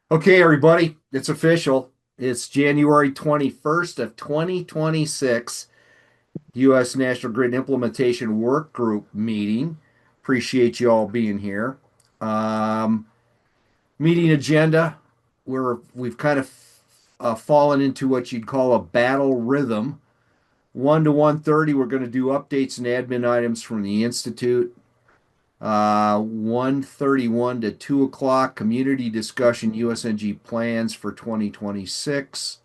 Okay, everybody, it's official. It's January 21st of 2026, U.S. National Grid Implementation Work Group meeting. Appreciate you all being here. Um, Meeting agenda, we've kind of fallen into what you'd call a battle rhythm. 1 to 1:30, we're going to do updates and admin items from the Institute. 1:31 to 2 o'clock, community discussion USNG plans for 2026.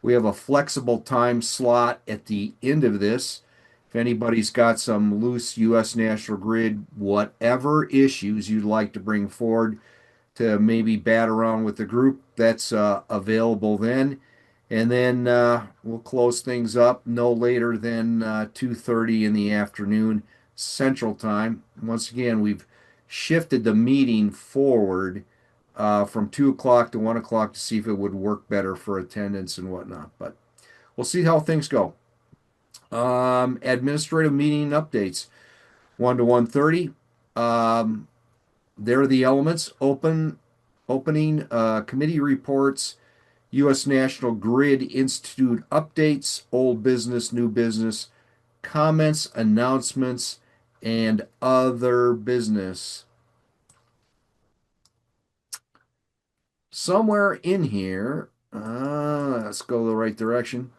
We have a flexible time slot at the end of this. If anybody's got some loose U.S. National Grid, whatever issues you'd like to bring forward to maybe bat around with the group, that's available then. And then we'll close things up no later than 2:30 in the afternoon Central Time. Once again, we've shifted the meeting forward from 2 o'clock to 1 o'clock to see if it would work better for attendance and whatnot. But we'll see how things go. Administrative meeting updates 1 to 1:30. Um, there are the elements. Opening committee reports, U.S. National Grid Institute updates, old business, new business, comments, announcements, and other business. Somewhere in here, let's go the right direction.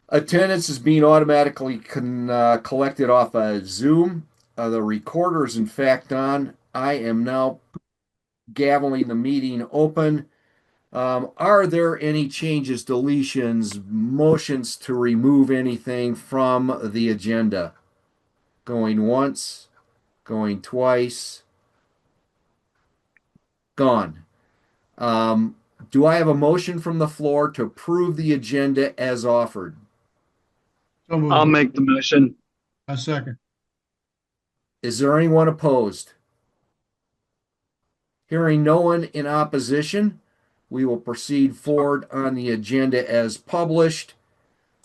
Attendance is being automatically collected off of Zoom. The recorder is in fact on. I am now gaveling the meeting open. Are there any changes, deletions, motions to remove anything from the agenda? Going once, going twice, gone. Um, do I have a motion from the floor to approve the agenda as offered? So I'll moved. make the motion. A second. Is there anyone opposed? Hearing no one in opposition, we will proceed forward on the agenda as published.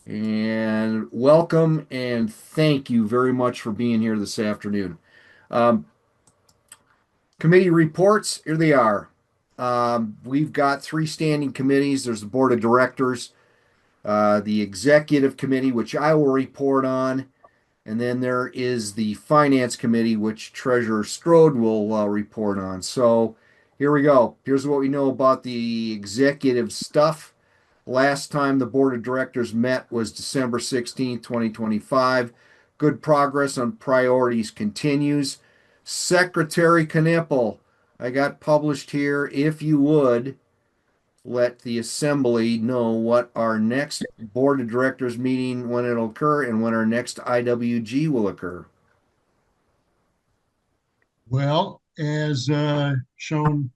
And welcome and thank you very much for being here this afternoon. Um, Committee reports, here they are. We've got three standing committees. There's the board of directors, the executive committee, which I will report on, and then there is the finance committee, which Treasurer Strode will report on. So here we go. Here's what we know about the executive stuff. Last time the board of directors met was December 16th, 2025. Good progress on priorities continues. Secretary Knipple, I got published here. If you would let the assembly know what our next board of directors meeting, when it'll occur, and when our next IWG will occur. Well, as shown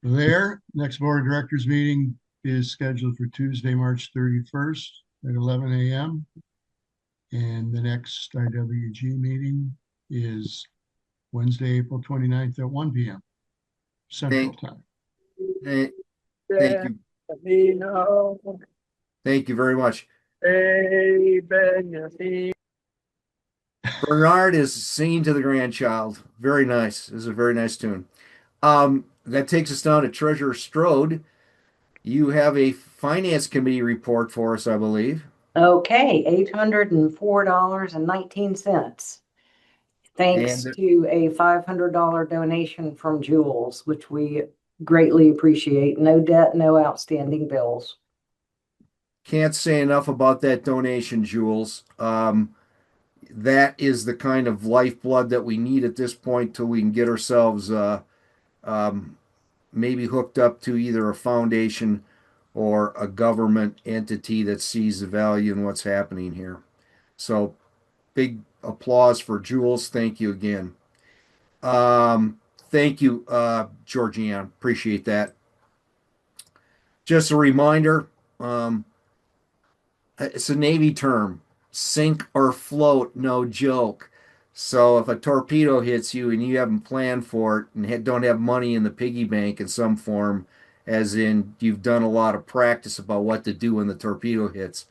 there, next board of directors meeting is scheduled for Tuesday, March 31st at 11 a.m. And the next IWG meeting is Wednesday, April 29th at 1 p.m. Central Thank, Time. thank, thank Let you. me know, Thank you very much. baby. Bernard is singing to the grandchild. Very nice. This is a very nice tune. That takes us down to Treasurer Strode. You have a finance committee report for us, I believe. Okay, $804.19. Thanks And to a $500 donation from Jules, which we greatly appreciate. No debt, no outstanding bills. can't say enough about that donation, Jules. That is the kind of lifeblood that we need at this point till we can get ourselves um, maybe hooked up to either a foundation or a government entity that sees the value in what's happening here. So, big applause for Jules. Thank you again. Thank you, Georgianne. Appreciate that. Just a reminder, um, it's a Navy term, sink or float, no joke. So if a torpedo hits you and you haven't planned for it and don't have money in the piggy bank in some form, as in you've done a lot of practice about what to do when the torpedo hits,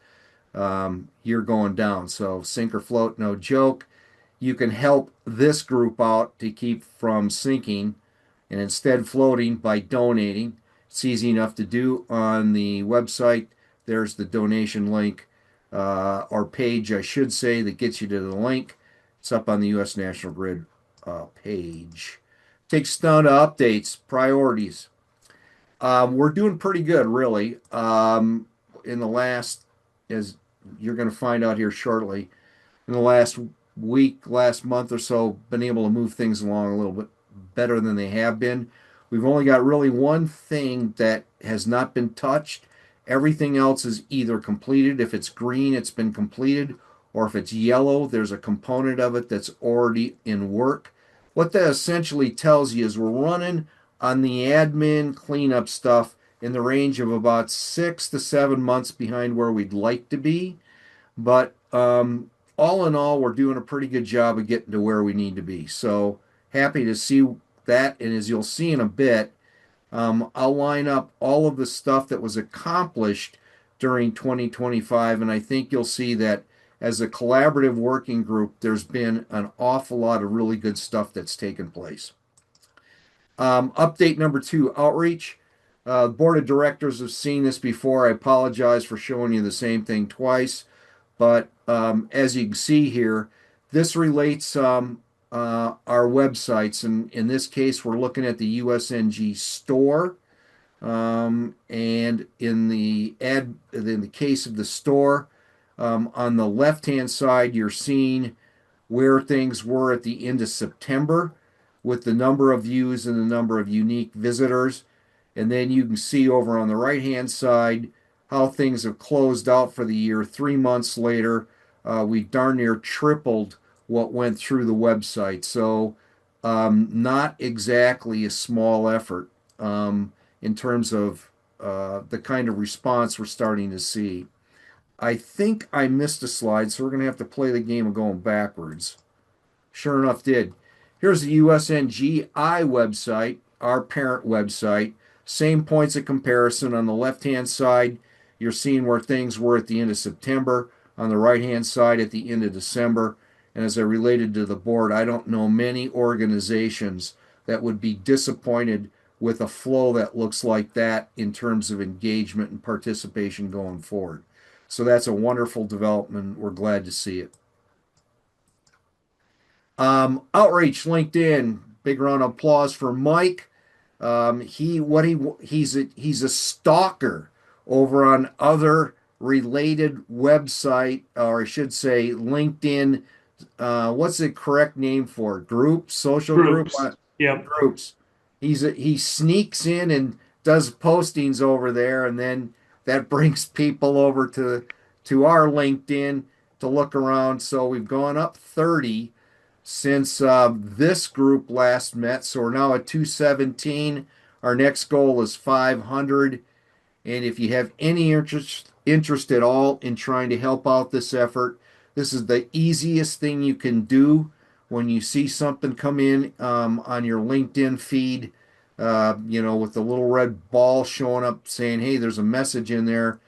you're going down. So sink or float, no joke. You can help this group out to keep from sinking and instead floating by donating. It's easy enough to do on the website. There's the donation link, or page, I should say, that gets you to the link. It's up on the U.S. National Grid page. Takes us down to updates, priorities. We're doing pretty good, really. In the last, as you're going to find out here shortly, in the last week, last month or so, been able to move things along a little bit better than they have been. We've only got really one thing that has not been touched. Everything else is either completed. If it's green, it's been completed, or if it's yellow, there's a component of it that's already in work. What that essentially tells you is we're running on the admin cleanup stuff in the range of about 6 to 7 months behind where we'd like to be. But all in all, we're doing a pretty good job of getting to where we need to be. So happy to see that. And as you'll see in a bit, I'll line up all of the stuff that was accomplished during 2025. And I think you'll see that as a collaborative working group, there's been an awful lot of really good stuff that's taken place. Update number 2, outreach. Board of directors have seen this before. I apologize for showing you the same thing twice. But as you can see here, this relates our websites. And in this case, we're looking at the USNG store. And in the case of the store, on the left-hand side, you're seeing where things were at the end of September with the number of views and the number of unique visitors. And then you can see over on the right-hand side how things have closed out for the year. 3 months later, we darn near tripled what went through the website. So not exactly a small effort in terms of the kind of response we're starting to see. I think I missed a slide, so we're going to have to play the game of going backwards. Sure enough, did. Here's the USNGI website, our parent website. Same points of comparison. On the left-hand side, you're seeing where things were at the end of September. On the right-hand side, at the end of December. And as I related to the board, I don't know many organizations that would be disappointed with a flow that looks like that in terms of engagement and participation going forward. So that's a wonderful development. We're glad to see it. Outreach, LinkedIn. Big round of applause for Mike. He's a stalker over on other related website, or I should say LinkedIn. What's the correct name for it? Group, social Groups. group, Yep. groups. He sneaks in and does postings over there, and then that brings people over to our LinkedIn to look around. So we've gone up 30 since this group last met. So we're now at 217. Our next goal is 500. And if you have any interest at all in trying to help out this effort, this is the easiest thing you can do when you see something come in on your LinkedIn feed, with the little red ball showing up saying, hey, there's a message in there.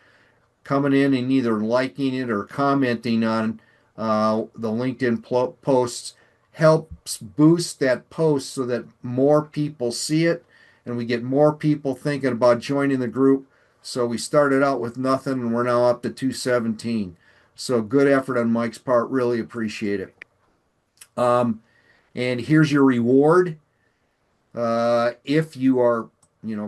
Coming in and either liking it or commenting on the LinkedIn posts helps boost that post so that more people see it and we get more people thinking about joining the group. So we started out with nothing and we're now up to 217. So good effort on Mike's part. Really appreciate it. And here's your reward. If you are,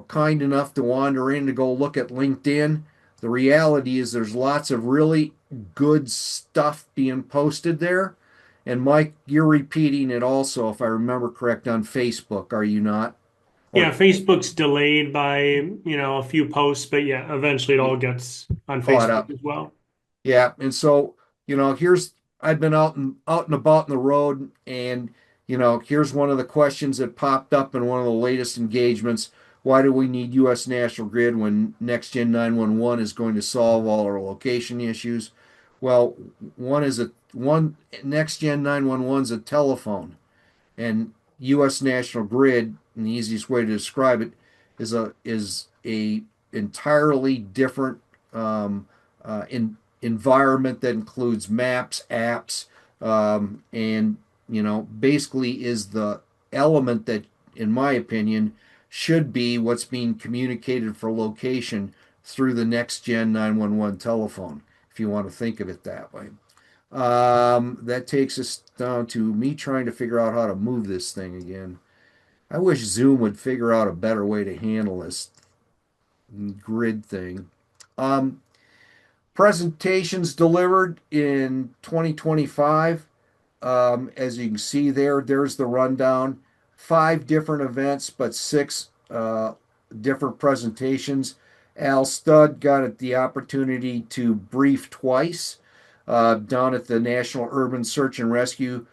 kind enough to wander in to go look at LinkedIn, the reality is there's lots of really good stuff being posted there. And Mike, you're repeating it also, if I remember correct, on Facebook, are you not? Yeah, Facebook's delayed by, a few posts, but yeah, eventually it all gets on Caught Facebook up. as well. Yeah, and so I've been out and about in the road, and here's one of the questions that popped up in one of the latest engagements. Why do we need U.S. National Grid when Next Gen 911 is going to solve all our location issues? Well, one Next Gen 911 is a telephone, and U.S. National Grid, and the easiest way to describe it, is a entirely different environment that includes maps, apps, and basically is the element that in my opinion, should be what's being communicated for location through the next gen 911 telephone, if you want to think of it that way. That takes us down to me trying to figure out how to move this thing again. I wish Zoom would figure out a better way to handle this grid thing. Um, Presentations delivered in 2025. As you can see there, there's the rundown. 5 different events, but 6 different presentations. Al Studd got the opportunity to brief twice down at the National Urban Search and Rescue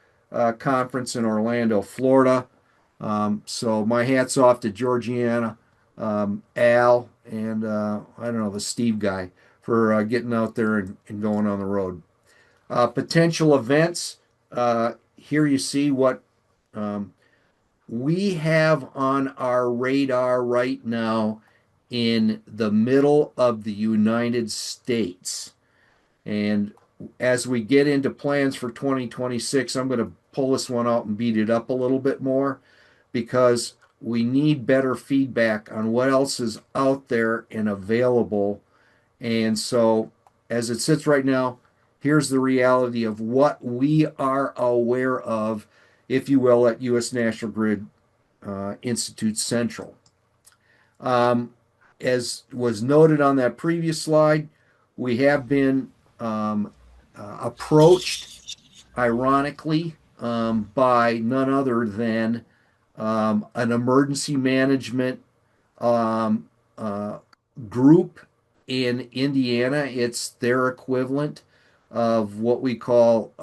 Conference in Orlando, Florida. So my hat's off to Georgiana, Al, and I don't know, the Steve guy for getting out there and going on the road. Potential events. Here you see what um, we have on our radar right now in the middle of the United States. And as we get into plans for 2026, I'm going to pull this one out and beat it up a little bit more because we need better feedback on what else is out there and available. And so, as it sits right now, here's the reality of what we are aware of, if you will, at U.S. National Grid Institute Central. As was noted on that previous slide, we have been approached, ironically, by none other than an emergency management um, uh, group in Indiana. It's their equivalent of what we call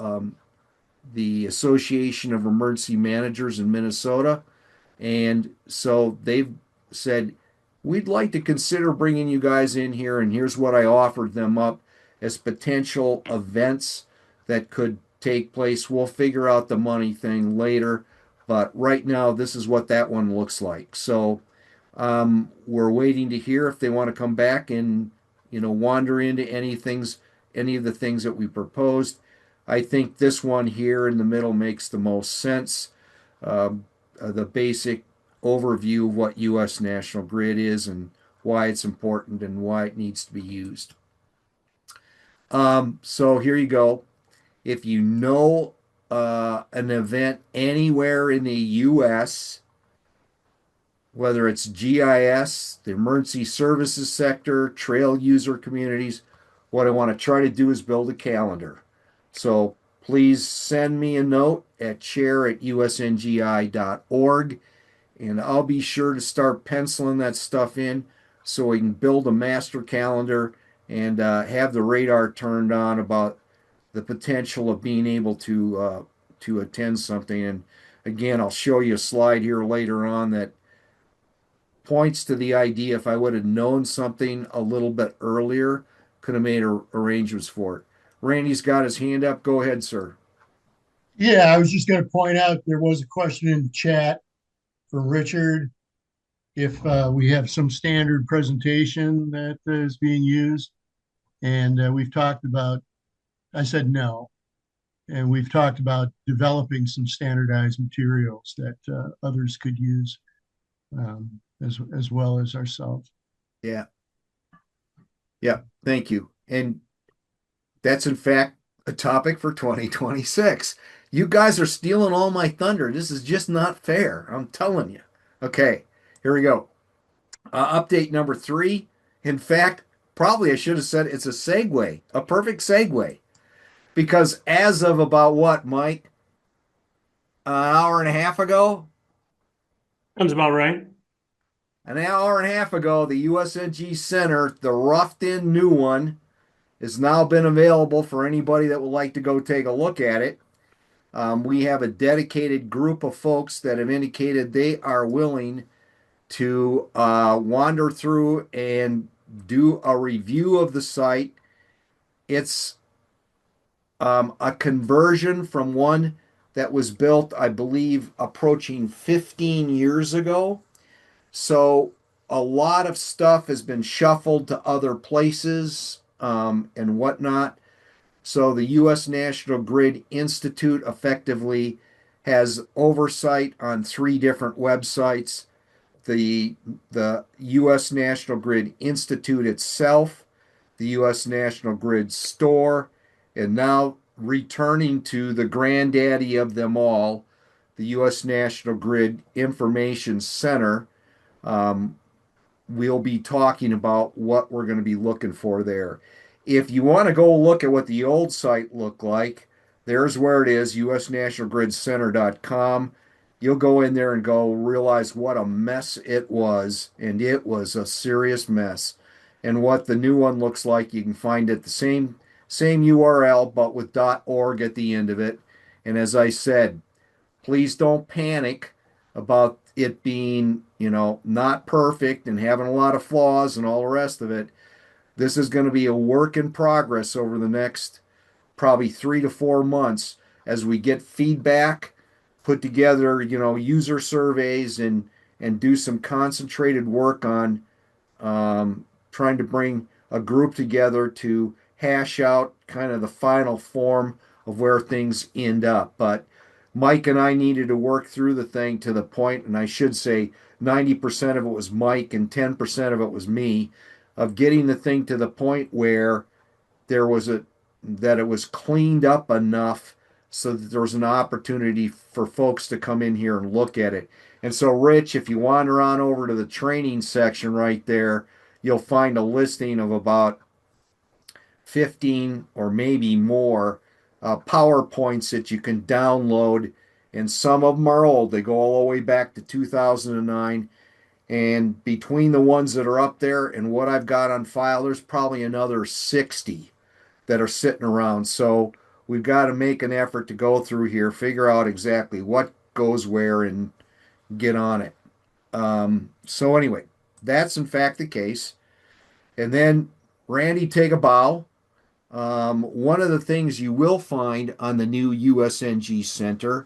the Association of Emergency Managers in Minnesota. And so they've said, we'd like to consider bringing you guys in here, and here's what I offered them up as potential events that could take place. We'll figure out the money thing later, but right now, this is what that one looks like. So we're waiting to hear if they want to come back and wander into any of the things that we proposed. I think this one here in the middle makes the most sense. The basic overview of what U.S. National Grid is and why it's important and why it needs to be used. So here you go. If you know an event anywhere in the U.S., whether it's GIS, the emergency services sector, trail user communities, what I want to try to do is build a calendar. So please send me a note at chair@usngi.org, and I'll be sure to start penciling that stuff in so we can build a master calendar and have the radar turned on about the potential of being able to attend something. And again, I'll show you a slide here later on that points to the idea if I would have known something a little bit earlier, could have made arrangements for it. Randy's got his hand up. Go ahead, sir. Yeah, I was just going to point out there was a question in the chat for Richard. If we have some standard presentation that is being used, and we've talked about, I said no, and we've talked about developing some standardized materials that others could use as well as ourselves. Yeah. Yeah. Thank you. And that's in fact a topic for 2026. You guys are stealing all my thunder. This is just not fair. I'm telling you. Okay, here we go. Update number 3. In fact, probably I should have said it's a segue, a perfect segue. Because as of about what, Mike? An hour and a half ago? Sounds about right. An hour and a half ago, the USNG Center, the roughed in new one, has now been available for anybody that would like to go take a look at it. We have a dedicated group of folks that have indicated they are willing to wander through and do a review of the site. It's a conversion from one that was built, I believe, approaching 15 years ago. So a lot of stuff has been shuffled to other places and whatnot. So the U.S. National Grid Institute effectively has oversight on 3 different websites: the U.S. National Grid Institute itself, the U.S. National Grid Store, and now returning to the granddaddy of them all, the U.S. National Grid Information Center. Um, we'll be talking about what we're going to be looking for there. If you want to go look at what the old site looked like, there's where it is, usnationalgridcenter.com. You'll go in there and go realize what a mess it was, and it was a serious mess. And what the new one looks like, you can find it the same URL, but with .org at the end of it. And as I said, please don't panic about it being, not perfect and having a lot of flaws and all the rest of it. This is going to be a work in progress over the next probably 3 to 4 months as we get feedback, put together, user surveys and do some concentrated work on trying to bring a group together to hash out kind of the final form of where things end up. But Mike and I needed to work through the thing to the point, and I should say 90% of it was Mike and 10% of it was me, of getting the thing to the point where there was that it was cleaned up enough so that there was an opportunity for folks to come in here and look at it. And so, Rich, if you wander on over to the training section right there, you'll find a listing of about 15 or maybe more PowerPoints that you can download. And some of them are old. They go all the way back to 2009. And between the ones that are up there and what I've got on file, there's probably another 60 that are sitting around. So we've got to make an effort to go through here, figure out exactly what goes where, and get on it. So anyway, that's in fact the case. And then, Randy, take a bow. One of the things you will find on the new USNG Center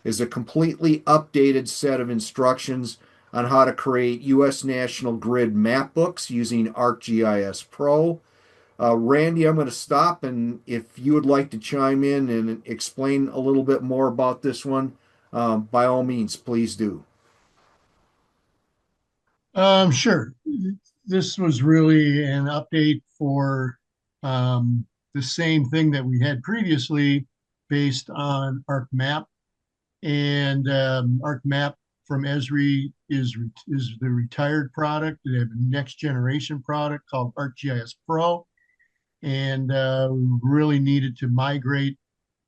is a completely updated set of instructions on how to create U.S. National Grid map books using ArcGIS Pro. Randy, I'm going to stop, and if you would like to chime in and explain a little bit more about this one, by all means, please do. Sure. This was really an update for the same thing that we had previously based on ArcMap. And ArcMap from Esri is the retired product. They have a next generation product called ArcGIS Pro. And really needed to migrate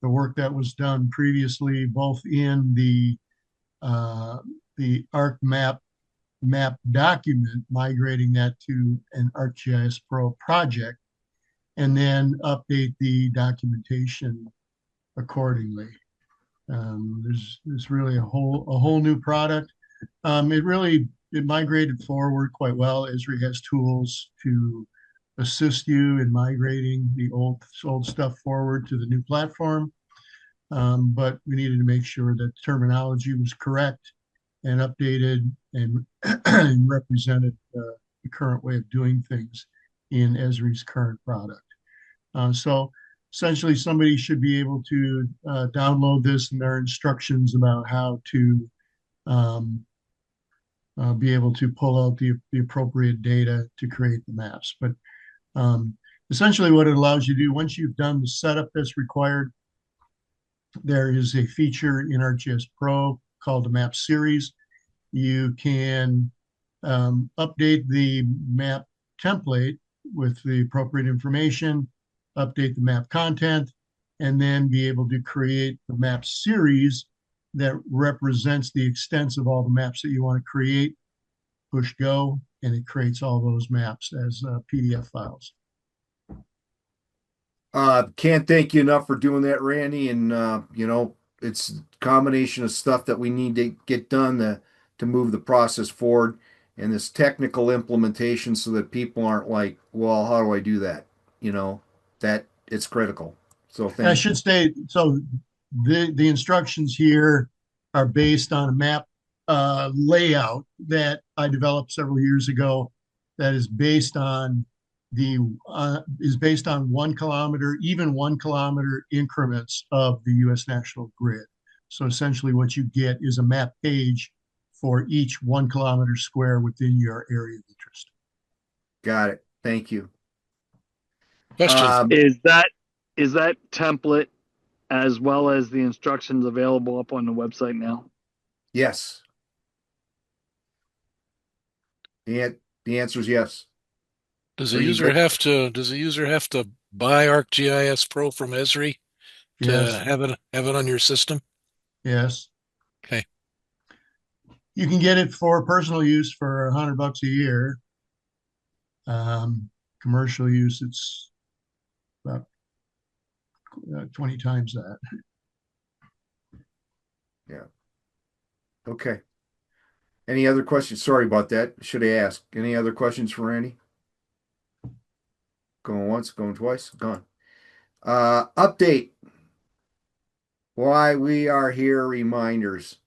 the work that was done previously, both in the ArcMap map document, migrating that to an ArcGIS Pro project, and then update the documentation accordingly. There's really a whole new product. It migrated forward quite well. Esri has tools to assist you in migrating the old stuff forward to the new platform. But we needed to make sure that terminology was correct and updated and, and represented the current way of doing things in Esri's current product. So essentially, somebody should be able to download this, and there are instructions about how to be able to pull out the appropriate data to create the maps. But essentially what it allows you to do, once you've done the setup that's required, there is a feature in ArcGIS Pro called the map series. You can update the map template with the appropriate information, update the map content, and then be able to create the map series that represents the extents of all the maps that you want to create. Push go, and it creates all those maps as PDF files. Can't thank you enough for doing that, Randy. And it's a combination of stuff that we need to get done to move the process forward, and this technical implementation so that people aren't like, well, how do I do that? That it's critical. So And I thank you. should say, so the instructions here are based on a map layout that I developed several years ago that is based on 1 kilometer, even 1 kilometer increments of the U.S. National Grid. So essentially what you get is a map page for each 1 kilometer square within your area of interest. Got it. Thank you. Question. Is that template as well as the instructions available up on the website now? Yes. The answer is yes. Does Are a you user good? have to buy ArcGIS Pro from Esri to Yes, have it on your system? yes. Okay. You can get it for personal use for $100 a year. Commercial use, it's about 20 times that. Yeah. Okay. Any other questions? Sorry about that. Should I ask? Any other questions for Randy? Going once, going twice, gone. Update. Why we are here reminders.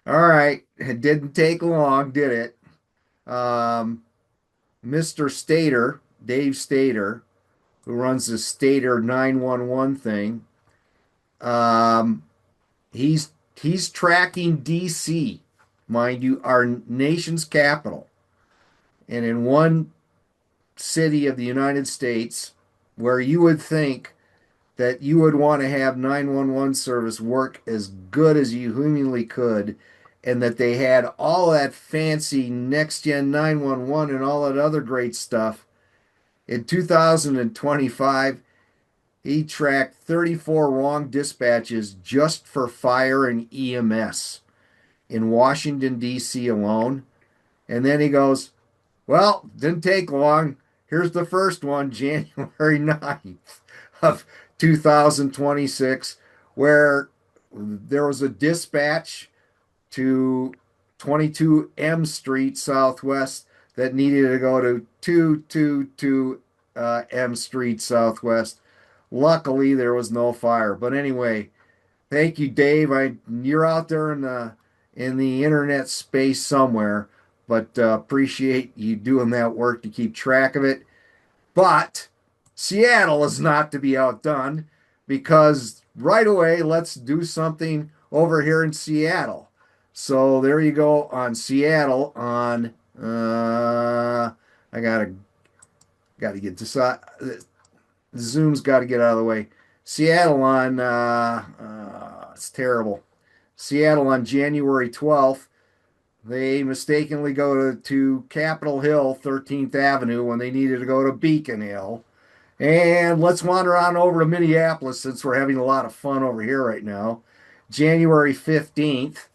All right. It didn't take long, did it? Mr. Stater, Dave Stater, who runs the Stater 911 thing, um, he's tracking DC, mind you, our nation's capital. And in one city of the United States where you would think that you would want to have 911 service work as good as you humanly could, and that they had all that fancy next gen 911 and all that other great stuff. In 2025, he tracked 34 wrong dispatches just for fire and EMS in Washington, D.C. alone. And then he goes, well, didn't take long. Here's the first one, January 9th of 2026, where there was a dispatch to 22 M Street Southwest that needed to go to 222 M Street Southwest. Luckily, there was no fire. But anyway, thank you, Dave. You're out there in the internet space somewhere, but appreciate you doing that work to keep track of it. But Seattle is not to be outdone, because right away, let's do something over here in Seattle. So there you go on Seattle on I gotta get this Zoom's got to get out of the way. Seattle on it's terrible. Seattle on January 12th. They mistakenly go to Capitol Hill, 13th Avenue, when they needed to go to Beacon Hill. And let's wander on over to Minneapolis, since we're having a lot of fun over here right now. January 15th,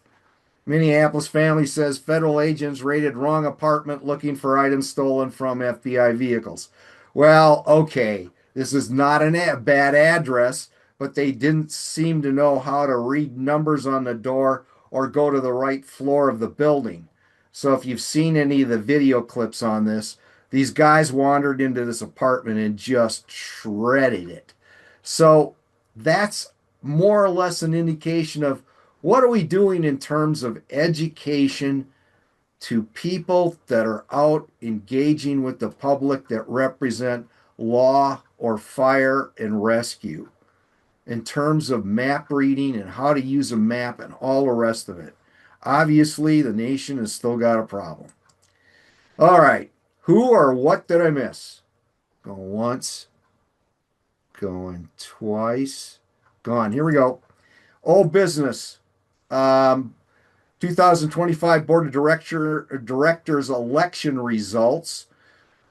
Minneapolis family says federal agents raided wrong apartment looking for items stolen from FBI vehicles. Well, okay, this is not a bad address, but they didn't seem to know how to read numbers on the door or go to the right floor of the building. So if you've seen any of the video clips on this, these guys wandered into this apartment and just shredded it. So that's more or less an indication of what are we doing in terms of education to people that are out engaging with the public that represent law or fire and rescue, in terms of map reading and how to use a map and all the rest of it. Obviously, the nation has still got a problem. All right. Who or what did I miss? Going once, going twice, gone. Here we go. Old business. Um, 2025 Board of Directors election results.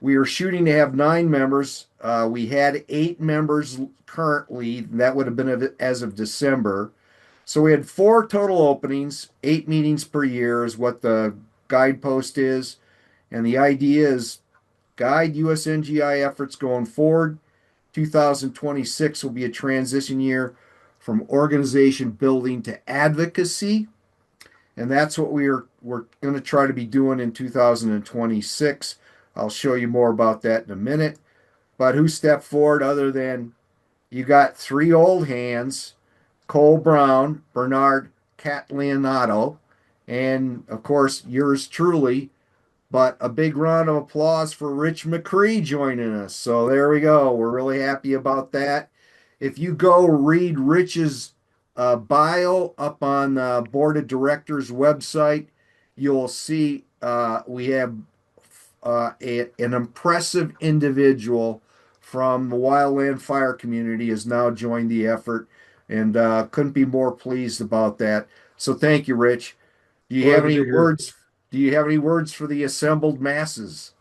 We are shooting to have 9 members. We had 8 members currently. That would have been as of December. So we had 4 total openings, 8 meetings per year is what the guidepost is. And the idea is guide USNGI efforts going forward. 2026 will be a transition year from organization building to advocacy. And that's what we're going to try to be doing in 2026. I'll show you more about that in a minute. But who stepped forward other than you got 3 old hands, Cole Brown, Bernard Catleonato, and of course yours truly. But a big round of applause for Rich McCree joining us. So there we go. We're really happy about that. If you go read Rich's bio up on the board of directors website, you'll see we have an impressive individual from the wildland fire community has now joined the effort, and couldn't be more pleased about that. So thank you, Rich. Do you have Glad to any be here. words? Do you have any words for the assembled masses?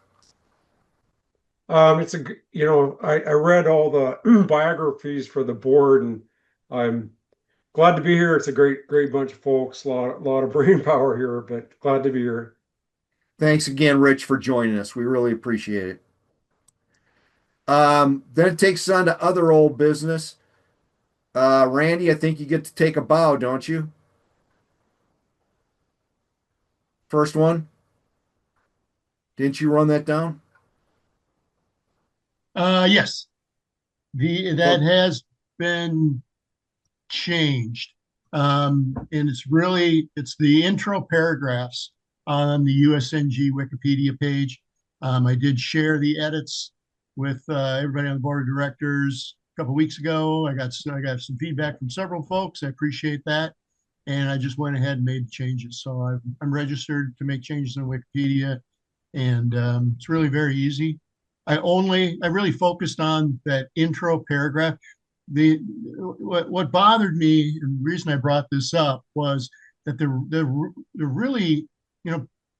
I read all the biographies for the board, and I'm glad to be here. It's a great bunch of folks, lot of brain power here, but glad to be here. Thanks again, Rich, for joining us. We really appreciate it. Then it takes us on to other old business. Randy, I think you get to take a bow, don't you? First one. Didn't you run that down? Yes, that has been changed. And it's the intro paragraphs on the USNG Wikipedia page. I did share the edits with everybody on the board of directors a couple weeks ago. I got some feedback from several folks. I appreciate that. And I just went ahead and made changes. So I'm registered to make changes in Wikipedia, and it's really very easy. I really focused on that intro paragraph. What bothered me, and the reason I brought this up, was that the really,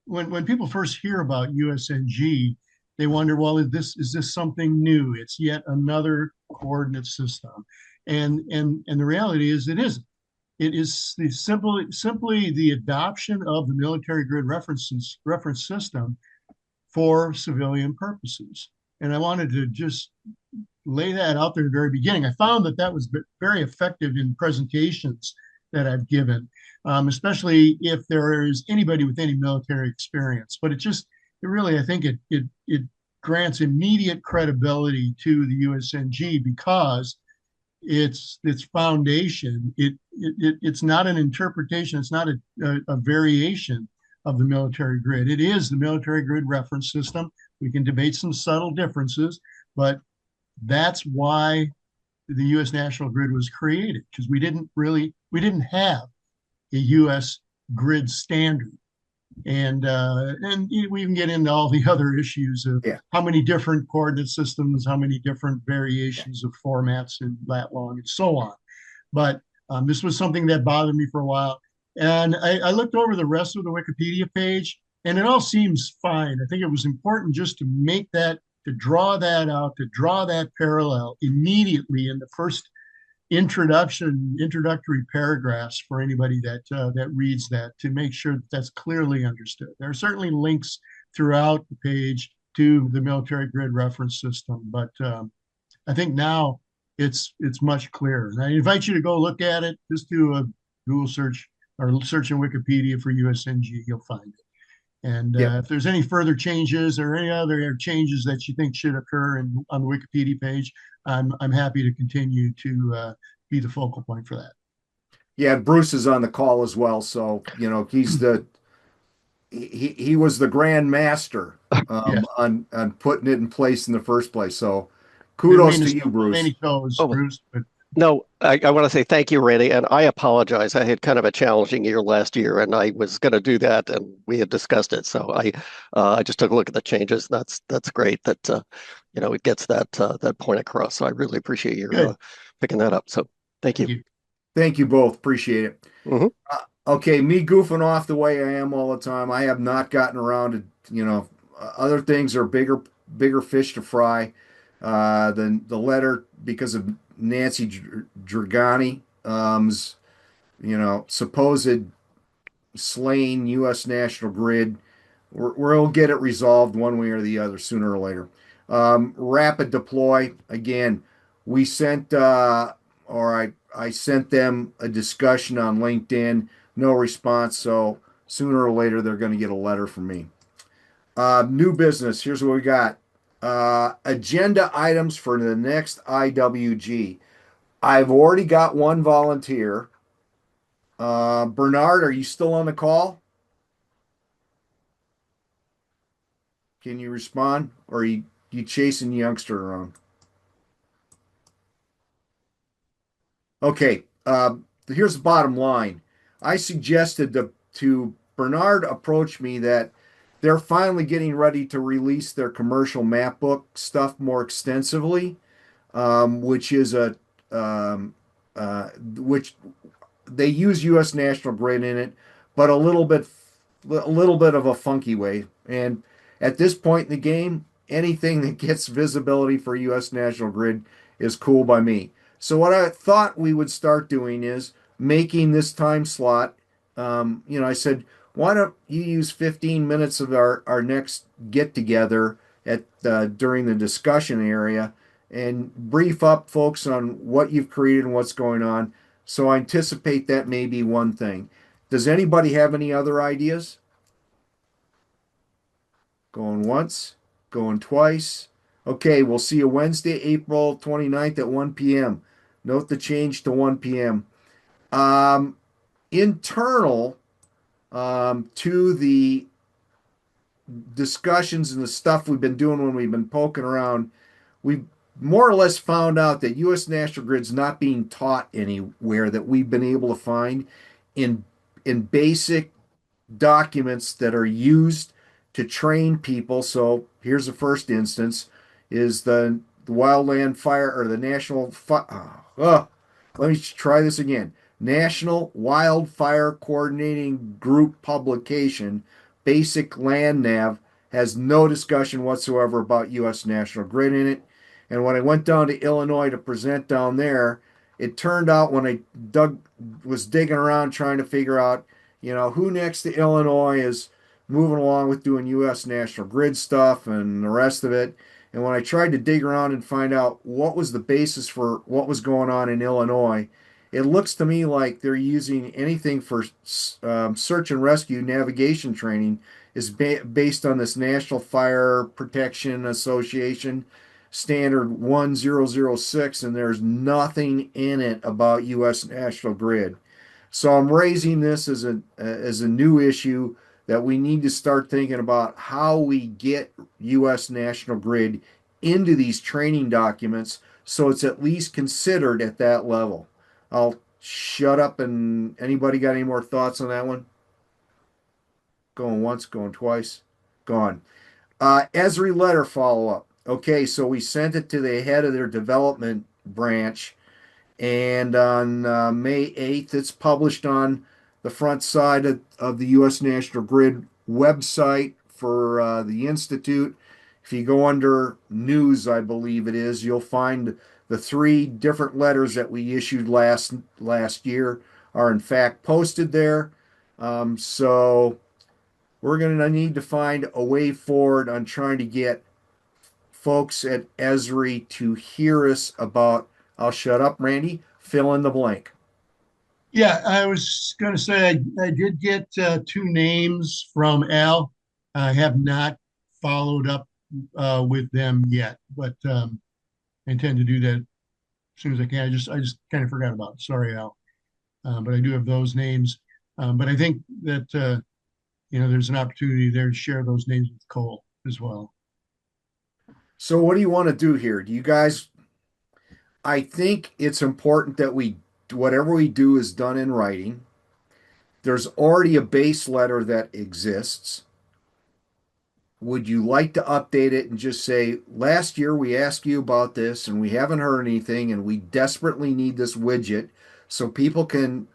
when people first hear about USNG, they wonder, well, is this something new? It's yet another coordinate system, and the reality is it isn't. It is simply the adoption of the military grid reference system for civilian purposes. And I wanted to just lay that out there at the very beginning. I found that was very effective in presentations that I've given, especially if there is anybody with any military experience. But I think it grants immediate credibility to the USNG because its foundation. It's not an interpretation. It's not a variation of the military grid. It is the military grid reference system. We can debate some subtle differences, but that's why the U.S. National Grid was created, because we didn't have a U.S. grid standard, and we can get into all the other issues of how many different coordinate systems, how many different variations of formats in lat long, and so on. But this was something that bothered me for a while, and I looked over the rest of the Wikipedia page, and it all seems fine. I think it was important just to draw that out, to draw that parallel immediately in the first introductory paragraphs for anybody that reads that, to make sure that that's clearly understood. There are certainly links throughout the page to the military grid reference system, but I think now it's much clearer. And I invite you to go look at it. Just do a Google search or search in Wikipedia for USNG. You'll find it. And if there's any further changes or any other changes that you think should occur on the Wikipedia page, I'm happy to continue to be the focal point for that. Yeah, Bruce is on the call as well, so he was the grand master Yes. on putting it in place in the first place. So kudos to you, Bruce. Any toes, Oh, Bruce, but no, I want to say thank you, Randy, and I apologize. I had kind of a challenging year last year, and I was going to do that, and we had discussed it. So I just took a look at the changes. That's great that it gets that point across. So I really appreciate your picking that up. So thank you. Thank you both. Appreciate it. Mm-hmm. Okay, me goofing off the way I am all the time. I have not gotten around to, other things are bigger fish to fry than the letter because of Nancy Dragani, supposed slaying U.S. National Grid. We'll get it resolved one way or the other sooner or later. Rapid deploy. Again, we sent, I sent them a discussion on LinkedIn. No response. So sooner or later, they're going to get a letter from me. New business. Here's what we got. Agenda items for the next IWG. I've already got one volunteer. Bernard, are you still on the call? Can you respond? Or are you chasing youngster around? Okay. here's the bottom line. I suggested to Bernard approach me that they're finally getting ready to release their commercial map book stuff more extensively, which is which they use U.S. National Grid in it, but a little bit of a funky way. And at this point in the game, anything that gets visibility for U.S. National Grid is cool by me. So what I thought we would start doing is making this time slot. I said, why don't you use 15 minutes of our next get together at during the discussion area and brief up folks on what you've created and what's going on. So I anticipate that may be one thing. Does anybody have any other ideas? Going once, going twice. Okay, we'll see you Wednesday, April 29th at 1 p.m. Note the change to 1 p.m. Um, internal to the discussions and the stuff we've been doing when we've been poking around, we've more or less found out that U.S. National Grid's not being taught anywhere that we've been able to find in basic documents that are used to train people. So here's the first instance: is the wildland fire or the national let me try this again. National Wildfire Coordinating Group publication, Basic Land Nav, has no discussion whatsoever about U.S. National Grid in it. And when I went down to Illinois to present down there, it turned out when I was digging around trying to figure out, who next to Illinois is moving along with doing U.S. National Grid stuff and the rest of it. And when I tried to dig around and find out what was the basis for what was going on in Illinois, it looks to me like they're using anything for search and rescue navigation training is based on this National Fire Protection Association standard 1006, and there's nothing in it about U.S. National Grid. So I'm raising this as a new issue that we need to start thinking about how we get U.S. National Grid into these training documents so it's at least considered at that level. I'll shut up, and anybody got any more thoughts on that one? Going once, going twice, gone. Esri letter follow up. Okay, so we sent it to the head of their development branch, and on May 8th, it's published on the front side of the U.S. National Grid website for the Institute. If you go under news, I believe it is, you'll find the three different letters that we issued last year are in fact posted there. So we're going to need to find a way forward on trying to get folks at Esri to hear us about. I'll shut up, Randy. Fill in the blank. Yeah, I was going to say I did get two names from Al. I have not followed up with them yet, but I intend to do that as soon as I can. I just kind of forgot about it. Sorry, Al. But I do have those names. But I think that there's an opportunity there to share those names with Cole as well. So what do you want to do here? Do you guys, I think it's important that whatever we do is done in writing. There's already a base letter that exists. Would you like to update it and just say, last year we asked you about this and we haven't heard anything and we desperately need this widget so people can,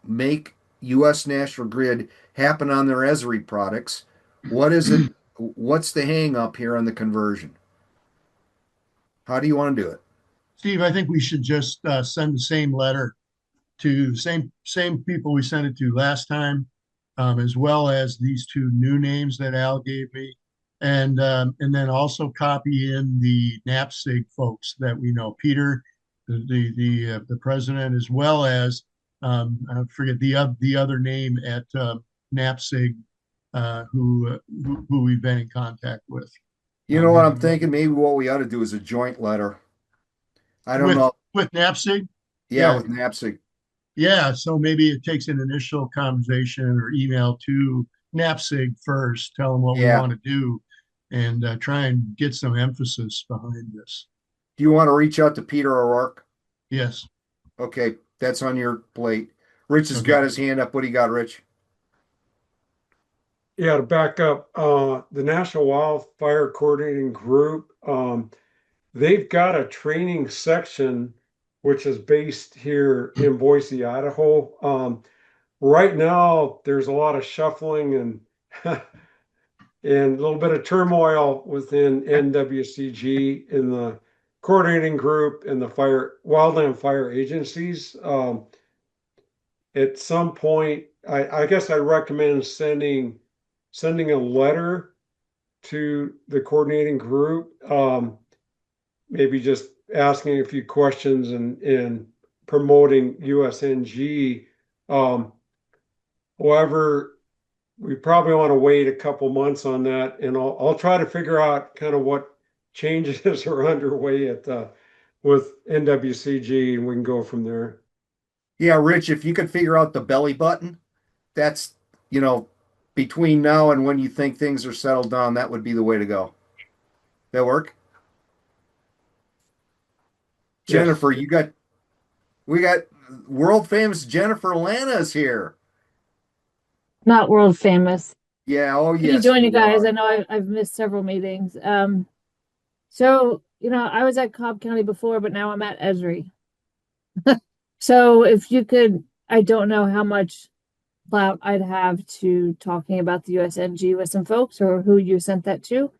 make U.S. National Grid happen on their Esri products. What is it? What's the hang up here on the conversion? How do you want to do it? Steve, I think we should just send the same letter to the same people we sent it to last time, as well as these two new names that Al gave me, and then also copy in the NAPSIG folks that we know, Peter, the president, as well as I forget the other name at NAPSIG, who we've been in contact with. You know what I'm thinking? Maybe what we ought to do is a joint letter. I don't know. With NAPSIG? Yeah, with NAPSIG. Yeah, so maybe it takes an initial conversation or email to NAPSIG first, tell them what we want to do, and try and get some emphasis behind this. Do you want to reach out to Peter O'Rourke? Yes. Okay, that's on your plate. Rich has Okay. got his hand up. What do you got, Rich? Yeah, to back up, the National Wildfire Coordinating Group, they've got a training section which is based here in Boise, Idaho. Right now, there's a lot of shuffling and and a little bit of turmoil within NWCG in the coordinating group and the wildland fire agencies. At some point, I guess I recommend sending a letter to the coordinating group, maybe just asking a few questions and promoting USNG. However, we probably want to wait a couple months on that, and I'll try to figure out kind of what changes are underway at with NWCG, and we can go from there. Yeah, Rich, if you could figure out the belly button, that's, you know, between now and when you think things are settled down, that would be the way to go. That work? Yes. Jennifer, we got world famous Jennifer Lana's here. Not world famous. Yeah, oh Good to yes, join you you guys. are. I know I've missed several meetings. So I was at Cobb County before, but now I'm at Esri. So if you could, I don't know how much clout I'd have to talking about the USNG with some folks or who you sent that to.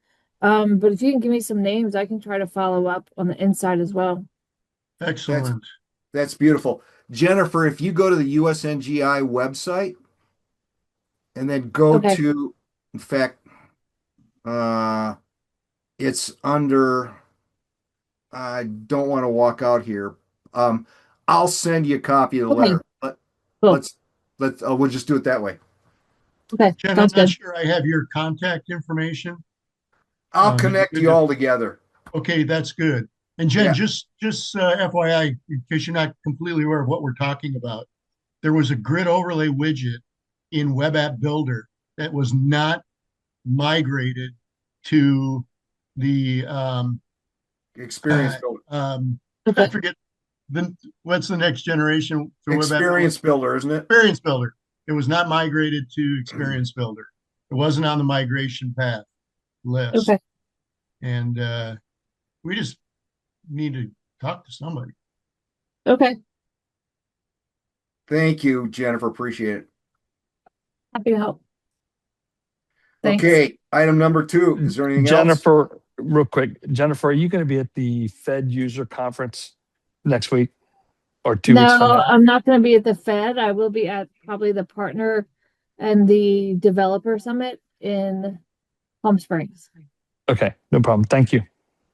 But if you can give me some names, I can try to follow up on the inside as well. Excellent. That's beautiful. Jennifer, if you go to the USNGI website and then go Okay. to, in fact, it's under, I don't want to walk out here. I'll send you a copy of the Okay. letter. Cool. We'll just do it that way. Okay. Jen, I'm Sounds not good. sure I have your contact information. I'll It'd be connect good you to- all together. Okay, that's good. And Jen, Yeah. just FYI, in case you're not completely aware of what we're talking about, there was a grid overlay widget in Web App Builder that was not migrated to the Experience builder. I Okay. forget what's the next generation for Web App Builder? Experience builder, isn't it? Experience Builder. It was not migrated to Experience Builder. It wasn't on the migration path list. Okay. And we just need to talk to somebody. Okay. Thank you, Jennifer. Appreciate it. Happy to help. Thanks. Okay, item number 2. Is there anything else? Jennifer, real quick, Jennifer, are you going to be at the Fed user conference next week or 2 weeks from No, now? I'm not going to be at the Fed. I will be at probably the partner and the developer summit in Palm Springs. Okay, no problem. Thank you.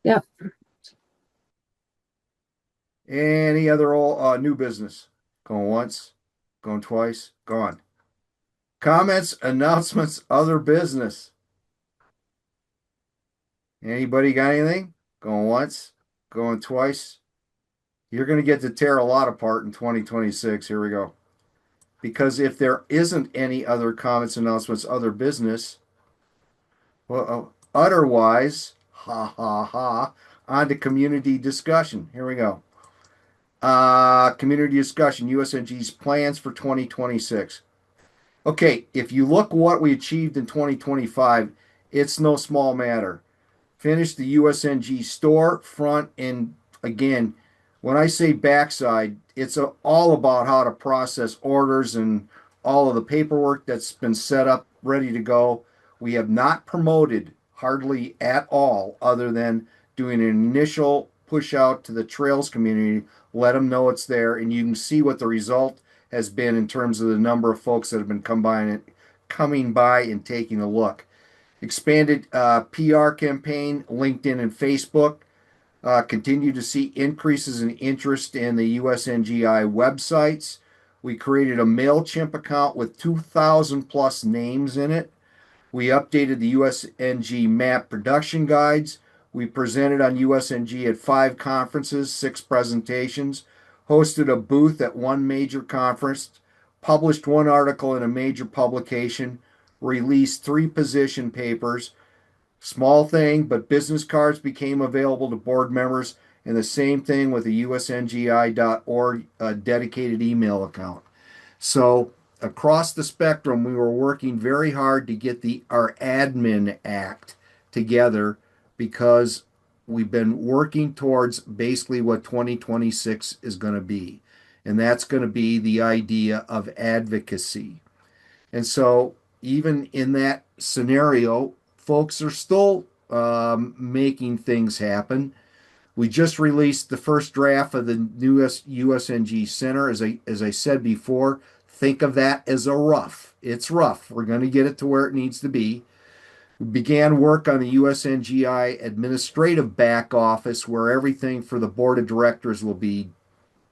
Yep. Any other new business? Going once, going twice, gone. Comments, announcements, other business. Anybody got anything? Going once, going twice. You're going to get to tear a lot apart in 2026. Here we go. Because if there isn't any other comments, announcements, other business, well, otherwise, ha ha ha, on to community discussion. Here we go. Community discussion, USNG's plans for 2026. Okay, if you look what we achieved in 2025, it's no small matter. Finished the USNG store, front, and again, when I say backside, it's all about how to process orders and all of the paperwork that's been set up, ready to go. We have not promoted hardly at all, other than doing an initial push out to the trails community, let them know it's there, and you can see what the result has been in terms of the number of folks that have been coming by and taking a look. Expanded PR campaign, LinkedIn and Facebook. Continue to see increases in interest in the USNGI websites. We created a MailChimp account with 2,000 plus names in it. We updated the USNG map production guides. We presented on USNG at 5 conferences, 6 presentations, hosted a booth at 1 major conference, published 1 article in a major publication, released 3 position papers. Small thing, but business cards became available to board members and the same thing with the USNGI.org dedicated email account. So across the spectrum, we were working very hard to get our admin act together because we've been working towards basically what 2026 is going to be. And that's going to be the idea of advocacy. And so, even in that scenario, folks are still making things happen. We just released the first draft of the new USNG Center. As I said before, think of that as a rough. It's rough. We're going to get it to where it needs to be. We began work on the USNGI administrative back office, where everything for the board of directors will be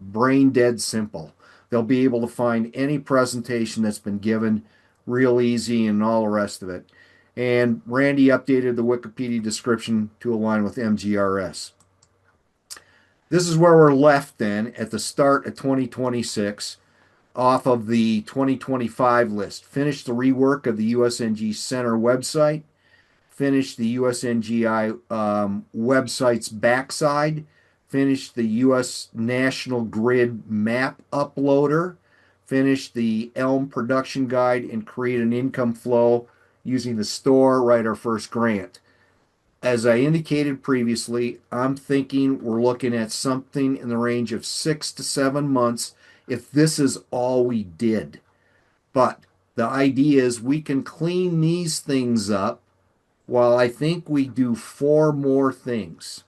brain dead simple. They'll be able to find any presentation that's been given real easy and all the rest of it. And Randy updated the Wikipedia description to align with MGRS. This is where we're left then at the start of 2026 off of the 2025 list. Finish the rework of the USNG Center website. Finish the USNGI website's backside. Finish the US National Grid map uploader. Finish the Elm production guide and create an income flow using the store, write our first grant. As I indicated previously, I'm thinking we're looking at something in the range of 6 to 7 months if this is all we did. But the idea is we can clean these things up while I think we do 4 more things.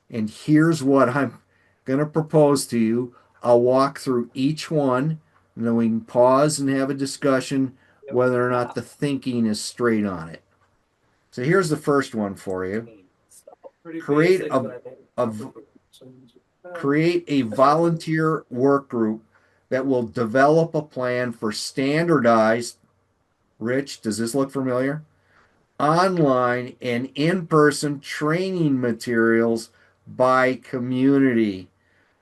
And here's what I'm going to propose to you. I'll walk through each one, and then we can pause and have a discussion whether or not the thinking is straight on it. So here's the first one for you. Create a volunteer work group that will develop a plan for standardized, Rich, does this look familiar? Online and in-person training materials by community.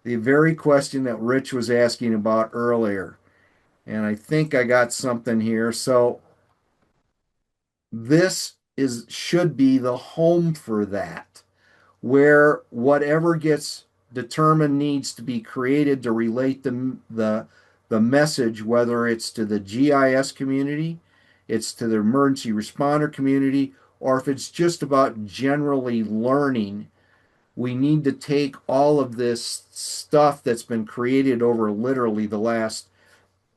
The very question that Rich was asking about earlier. And I think I got something here. So this should be the home for that, where whatever gets determined needs to be created to relate the message, whether it's to the GIS community, it's to the emergency responder community, or if it's just about generally learning. We need to take all of this stuff that's been created over literally the last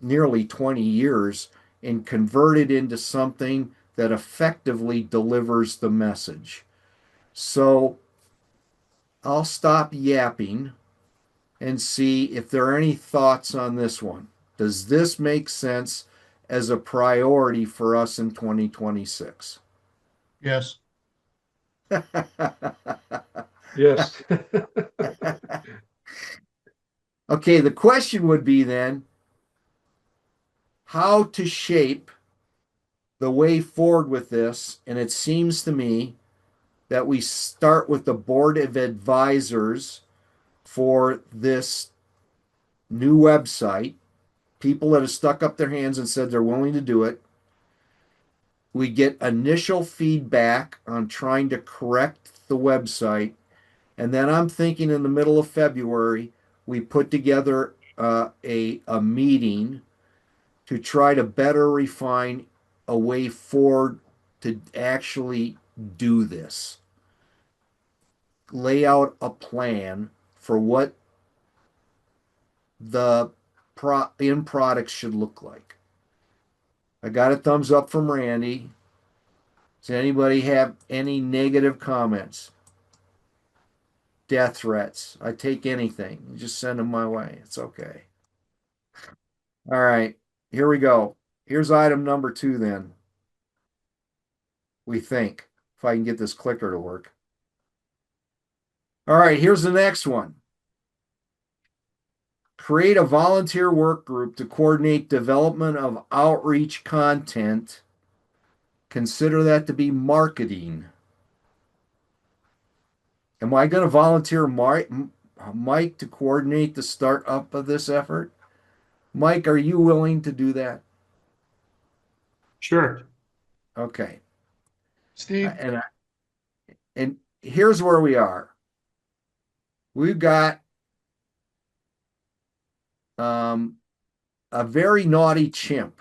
nearly 20 years and convert it into something that effectively delivers the message. So I'll stop yapping and see if there are any thoughts on this one. Does this make sense as a priority for us in 2026? Yes. Yes. Okay, the question would be then how to shape the way forward with this. And it seems to me that we start with the board of advisors for this new website, people that have stuck up their hands and said they're willing to do it. We get initial feedback on trying to correct the website. And then I'm thinking in the middle of February, we put together a meeting to try to better refine a way forward to actually do this. Lay out a plan for what the end product should look like. I got a thumbs up from Randy. Does anybody have any negative comments? Death threats. I take anything. You just send them my way. It's okay. All right, here we go. Here's item number 2 then. We think, if I can get this clicker to work. All right, here's the next one. Create a volunteer work group to coordinate development of outreach content. Consider that to be marketing. Am I going to volunteer Mike to coordinate the start up of this effort? Mike, are you willing to do that? Sure. Okay. Steve, And here's where we are. We've got um, a very naughty chimp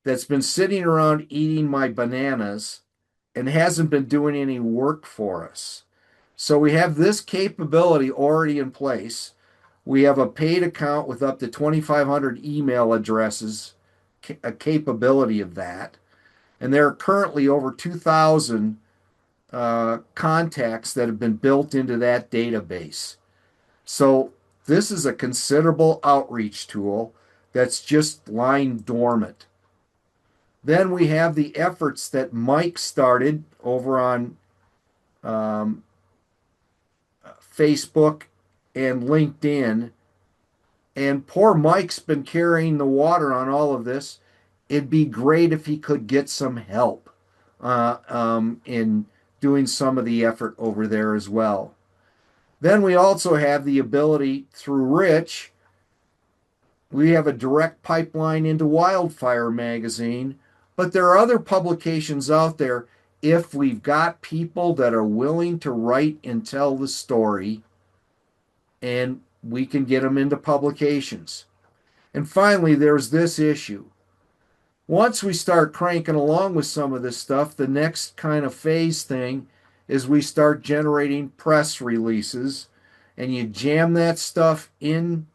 that's been sitting around eating my bananas and hasn't been doing any work for us. So we have this capability already in place. We have a paid account with up to 2,500 email addresses, a capability of that. And there are currently over 2,000 contacts that have been built into that database. So this is a considerable outreach tool that's just lying dormant. Then we have the efforts that Mike started over on um, Facebook and LinkedIn. And poor Mike's been carrying the water on all of this. It'd be great if he could get some help in doing some of the effort over there as well. Then we also have the ability through Rich, we have a direct pipeline into Wildfire magazine, but there are other publications out there. If we've got people that are willing to write and tell the story, and we can get them into publications. And finally, there's this issue. Once we start cranking along with some of this stuff, the next kind of phase thing is we start generating press releases, and you jam that stuff in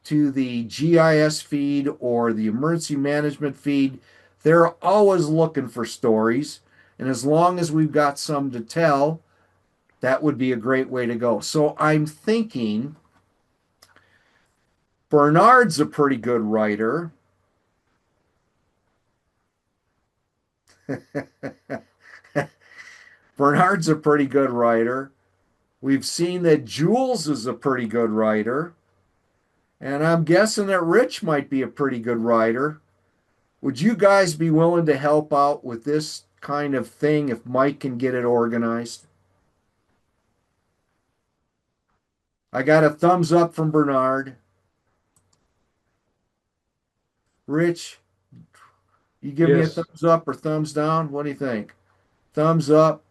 to the GIS feed or the emergency management feed. They're always looking for stories. And as long as we've got some to tell, that would be a great way to go. So I'm thinking Bernard's a pretty good writer. Bernard's a pretty good writer. We've seen that Jules is a pretty good writer. And I'm guessing that Rich might be a pretty good writer. Would you guys be willing to help out with this kind of thing if Mike can get it organized? I got a thumbs up from Bernard. Rich, you give me a Yes. thumbs up or thumbs down? What do you think? Thumbs up.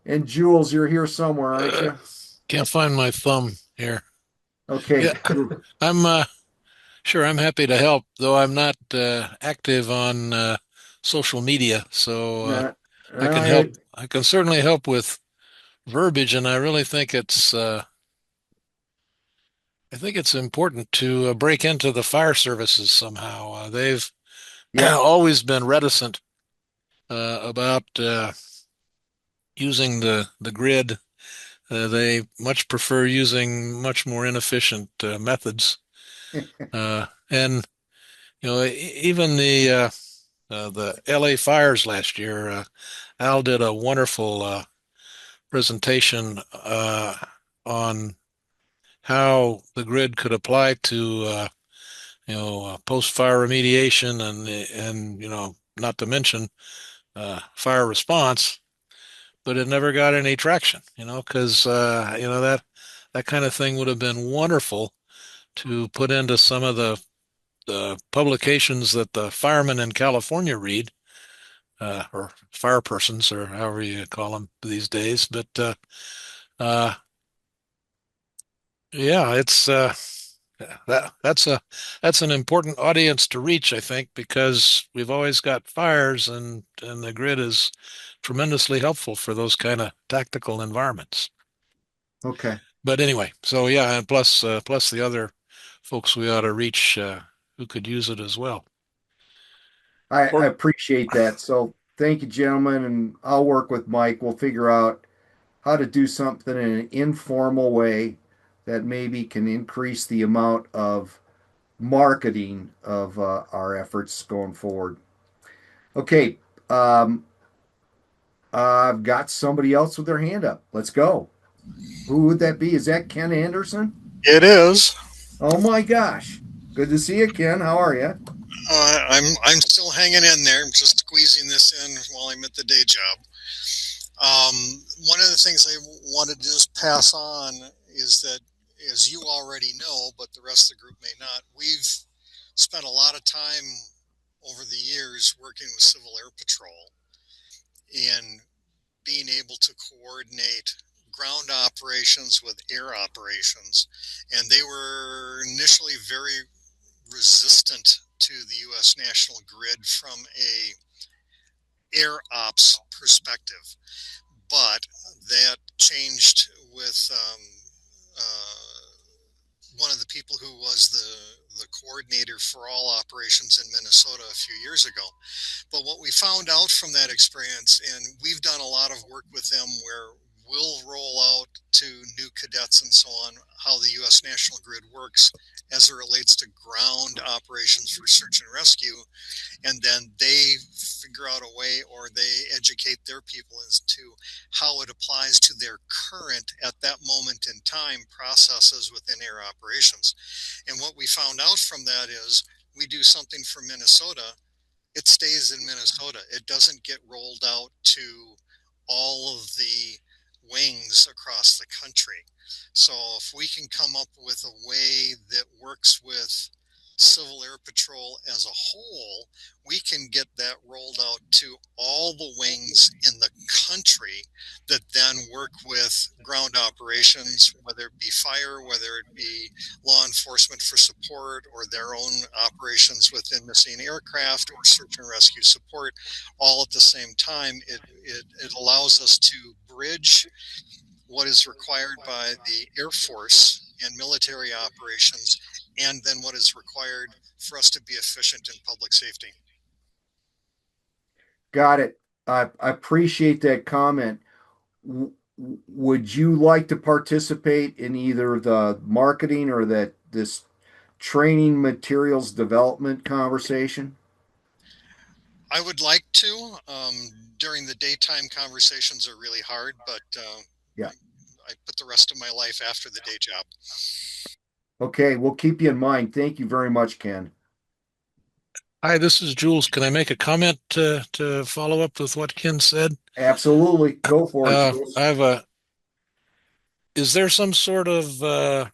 And Jules, you're here somewhere, aren't you? Can't find my thumb here. Okay, Yeah, good. I'm sure I'm happy to help, though I'm not active on social media. So Nah, I can help. I, I can certainly help with verbiage, and I really think it's important to break into the fire services somehow. They've yeah, always been reticent about using the grid. They much prefer using much more inefficient methods. And even the LA fires last year, Al did a wonderful presentation on how the grid could apply to post-fire remediation and not to mention fire response, but it never got any traction, because that kind of thing would have been wonderful to put into some of the publications that the firemen in California read, or fire persons, or however you call them these days. But uh, yeah, it's that's an important audience to reach, I think, because we've always got fires, and the grid is tremendously helpful for those kind of tactical environments. okay. But anyway, so yeah, and plus the other folks we ought to reach who could use it as well. I Or appreciate that. So thank you, gentlemen, and I'll work with Mike. We'll figure out how to do something in an informal way that maybe can increase the amount of marketing of our efforts going forward. Okay, um, I've got somebody else with their hand up. Let's go. Who would that be? Is that Ken Anderson? It is. Oh my gosh. Good to see you, Ken. How are you? I'm still hanging in there. I'm just squeezing this in while I'm at the day job. One of the things I wanted to just pass on is that, as you already know, but the rest of the group may not, we've spent a lot of time over the years working with Civil Air Patrol and being able to coordinate ground operations with air operations, and they were initially very resistant to the U.S. National Grid from a air ops perspective. But that changed with one of the people who was the coordinator for all operations in Minnesota a few years ago. But what we found out from that experience, and we've done a lot of work with them where we'll roll out to new cadets and so on how the U.S. National Grid works as it relates to ground operations for search and rescue, and then they figure out a way, or they educate their people as to how it applies to their current, at that moment in time, processes within air operations. And what we found out from that is we do something for Minnesota, it stays in Minnesota. It doesn't get rolled out to all of the wings across the country. So if we can come up with a way that works with Civil Air Patrol as a whole, we can get that rolled out to all the wings in the country that then work with ground operations, whether it be fire, whether it be law enforcement for support, or their own operations within missing aircraft or search and rescue support, all at the same time. It allows us to bridge what is required by the Air Force and military operations, and then what is required for us to be efficient in public safety. Got it. I appreciate that comment. Would you like to participate in either the marketing or this training materials development conversation? I would like to. During the daytime, conversations are really hard, but Yeah. I put the rest of my life after the day job. Okay, we'll keep you in mind. Thank you very much, Ken. Hi, this is Jules. Can I make a comment to follow up with what Ken said? Absolutely. Go for it, Jules. Is there some sort of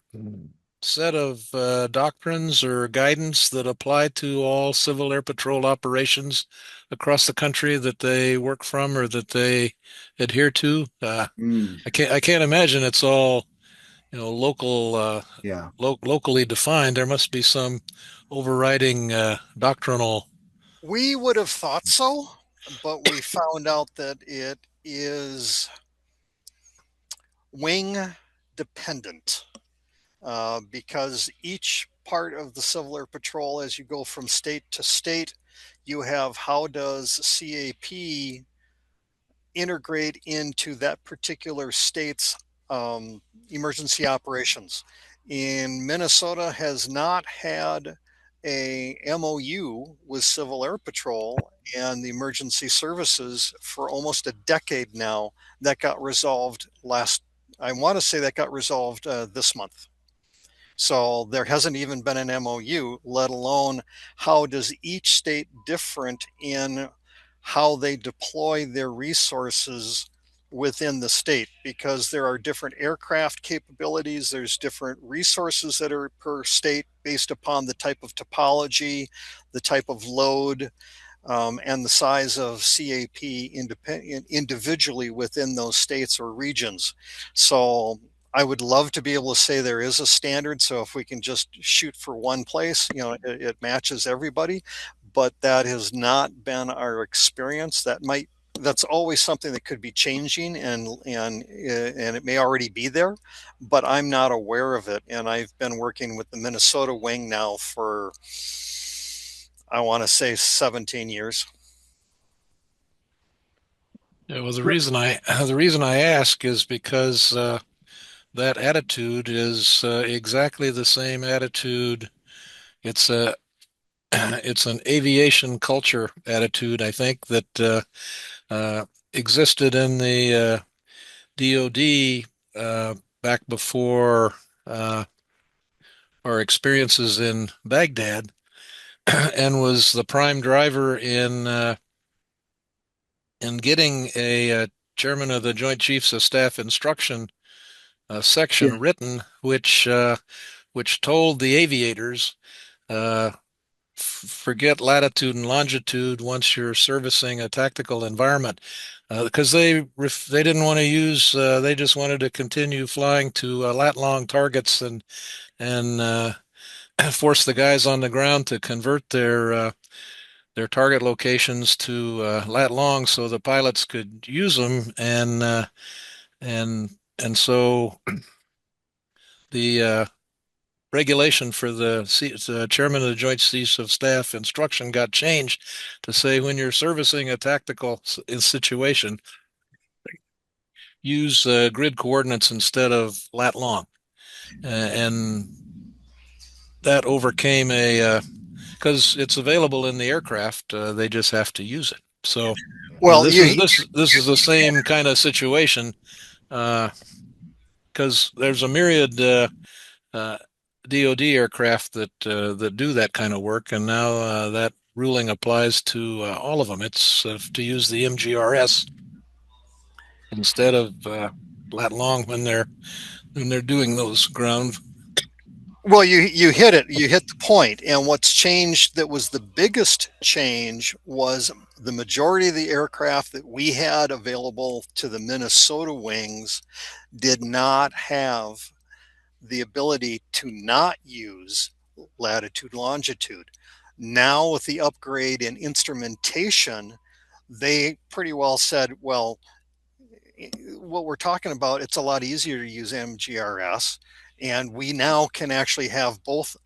set of doctrines or guidance that apply to all Civil Air Patrol operations across the country that they work from or that they adhere to? I can't imagine it's all, locally defined. There must be some overriding doctrinal. We would have thought so, but we found out that it is wing dependent, because each part of the Civil Air Patrol, as you go from state to state, you have how does CAP integrate into that particular state's emergency operations. In Minnesota has not had a MOU with Civil Air Patrol and the emergency services for almost a decade now. That got resolved I want to say that got resolved this month. So there hasn't even been an MOU, let alone how does each state different in how they deploy their resources within the state, because there are different aircraft capabilities, there's different resources that are per state based upon the type of topology, the type of load, and the size of CAP individually within those states or regions. So I would love to be able to say there is a standard. So if we can just shoot for one place, it matches everybody, but that has not been our experience. That's always something that could be changing, and it may already be there, but I'm not aware of it. And I've been working with the Minnesota wing now for, I want to say, 17 years. Yeah, well, the reason I ask is because that attitude is exactly the same attitude. It's it's an aviation culture attitude, I think, that existed in the DoD back before our experiences in Baghdad, and was the prime driver in getting a chairman of the Joint Chiefs of Staff instruction section written, which told the aviators, forget latitude and longitude once you're servicing a tactical environment. because they didn't want to use. They just wanted to continue flying to lat long targets and force the guys on the ground to convert their target locations to lat long so the pilots could use them and and so the regulation for the chairman of the Joint Chiefs of Staff instruction got changed to say when you're servicing a tactical situation, use grid coordinates instead of lat long, and that overcame a because it's available in the aircraft. They just have to use it. So Well, this is the same kind of situation because there's a myriad DoD aircraft that do that kind of work, and now that ruling applies to all of them. It's to use the MGRS instead of lat long when they're doing those ground. well, you hit it. You hit the point. And what's changed that was the biggest change was the majority of the aircraft that we had available to the Minnesota wings did not have the ability to not use latitude longitude. Now with the upgrade in instrumentation, they pretty well said, well, what we're talking about, it's a lot easier to use MGRS, and we now can actually have both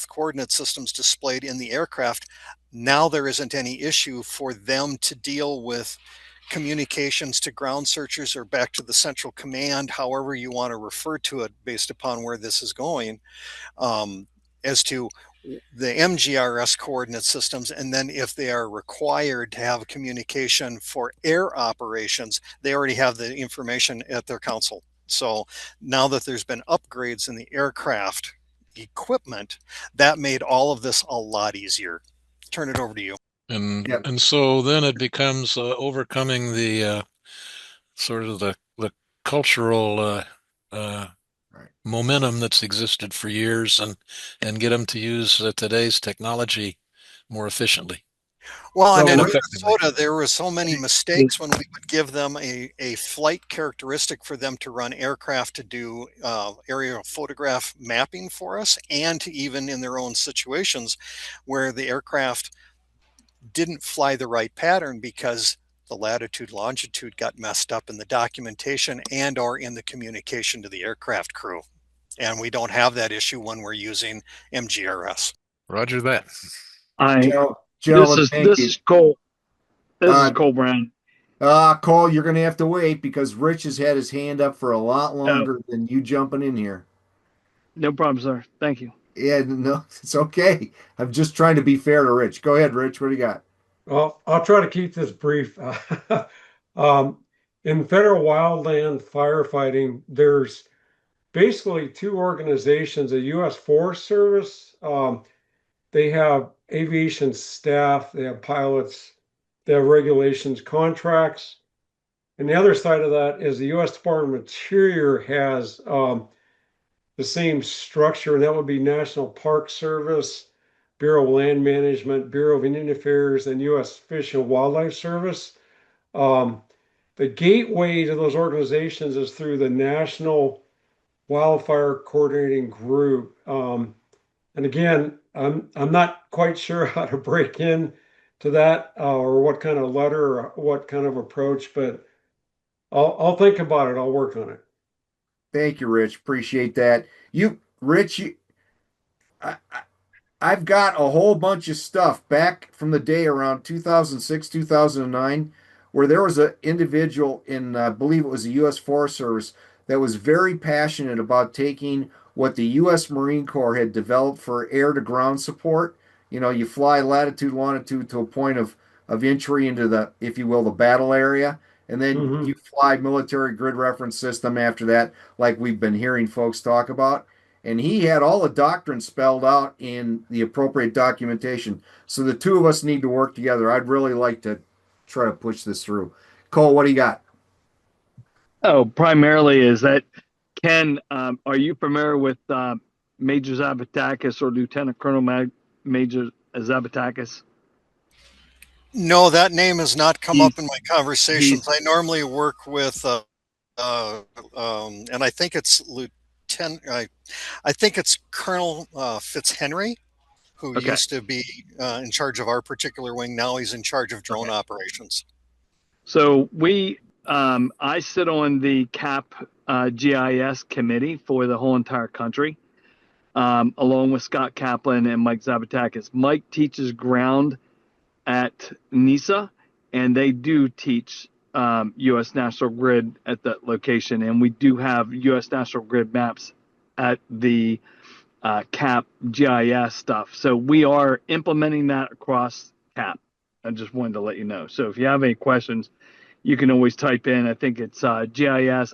coordinate systems displayed in the aircraft. Now there isn't any issue for them to deal with communications to ground searchers or back to the central command, however you want to refer to it based upon where this is going, as to the MGRS coordinate systems. And then if they are required to have communication for air operations, they already have the information at their console. So now that there's been upgrades in the aircraft equipment, that made all of this a lot easier. Turn it over to you. And so then it becomes overcoming the sort of the cultural momentum that's existed for years and get them to use today's technology more efficiently. Well, and in effectively. Minnesota, there were so many mistakes when we would give them a flight characteristic for them to run aircraft to do aerial photograph mapping for us, and to even in their own situations where the aircraft didn't fly the right pattern because the latitude longitude got messed up in the documentation and or in the communication to the aircraft crew. And we don't have that issue when we're using MGRS. Roger that. Gentlemen, thank this you. is Cole. This is Uh, Cole Brown. Cole, you're going to have to wait because Rich has had his hand up for a lot longer than you jumping in here. No problem, sir. Thank you. Yeah, no, it's okay. I'm just trying to be fair to Rich. Go ahead, Rich. What do you got? Well, I'll try to keep this brief. In federal wildland firefighting, there's basically two organizations, a U.S. Forest Service. They have aviation staff, they have pilots, they have regulations, contracts. And the other side of that is the U.S. Department of Interior has the same structure, and that would be National Park Service, Bureau of Land Management, Bureau of Indian Affairs, and U.S. Fish and Wildlife Service. Um, the gateway to those organizations is through the National Wildfire Coordinating Group. And again, I'm not quite sure how to break in to that or what kind of letter or what kind of approach, but I'll think about it. I'll work on it. Thank you, Rich. Appreciate that. Rich, I, I've got a whole bunch of stuff back from the day around 2006, 2009, where there was an individual in, I believe it was the U.S. Forest Service, that was very passionate about taking what the U.S. Marine Corps had developed for air to ground support. You know, you fly latitude, longitude to a point of entry into the, if you will, the battle area. And then Mhm. you fly military grid reference system after that, like we've been hearing folks talk about. And he had all the doctrine spelled out in the appropriate documentation. So the two of us need to work together. I'd really like to try to push this through. Cole, what do you got? Oh, primarily is that Ken, are you familiar with Major Zabatakis or Lieutenant Colonel Major Zabatakis? No, that name has not come up in my He's conversations. I normally work with, and I think it's Lieutenant, I think it's Colonel Fitzhenry, who Okay. used to be in charge of our particular wing. Now he's in charge of drone Okay. operations. So I sit on the CAP GIS committee for the whole entire country, along with Scott Kaplan and Mike Zabatakis. Mike teaches ground at NISA, and they do teach U.S. National Grid at that location. And we do have U.S. National Grid maps at the CAP GIS stuff. So we are implementing that across CAP. I just wanted to let you know. So if you have any questions, you can always type in, I think it's gis@cap.gov.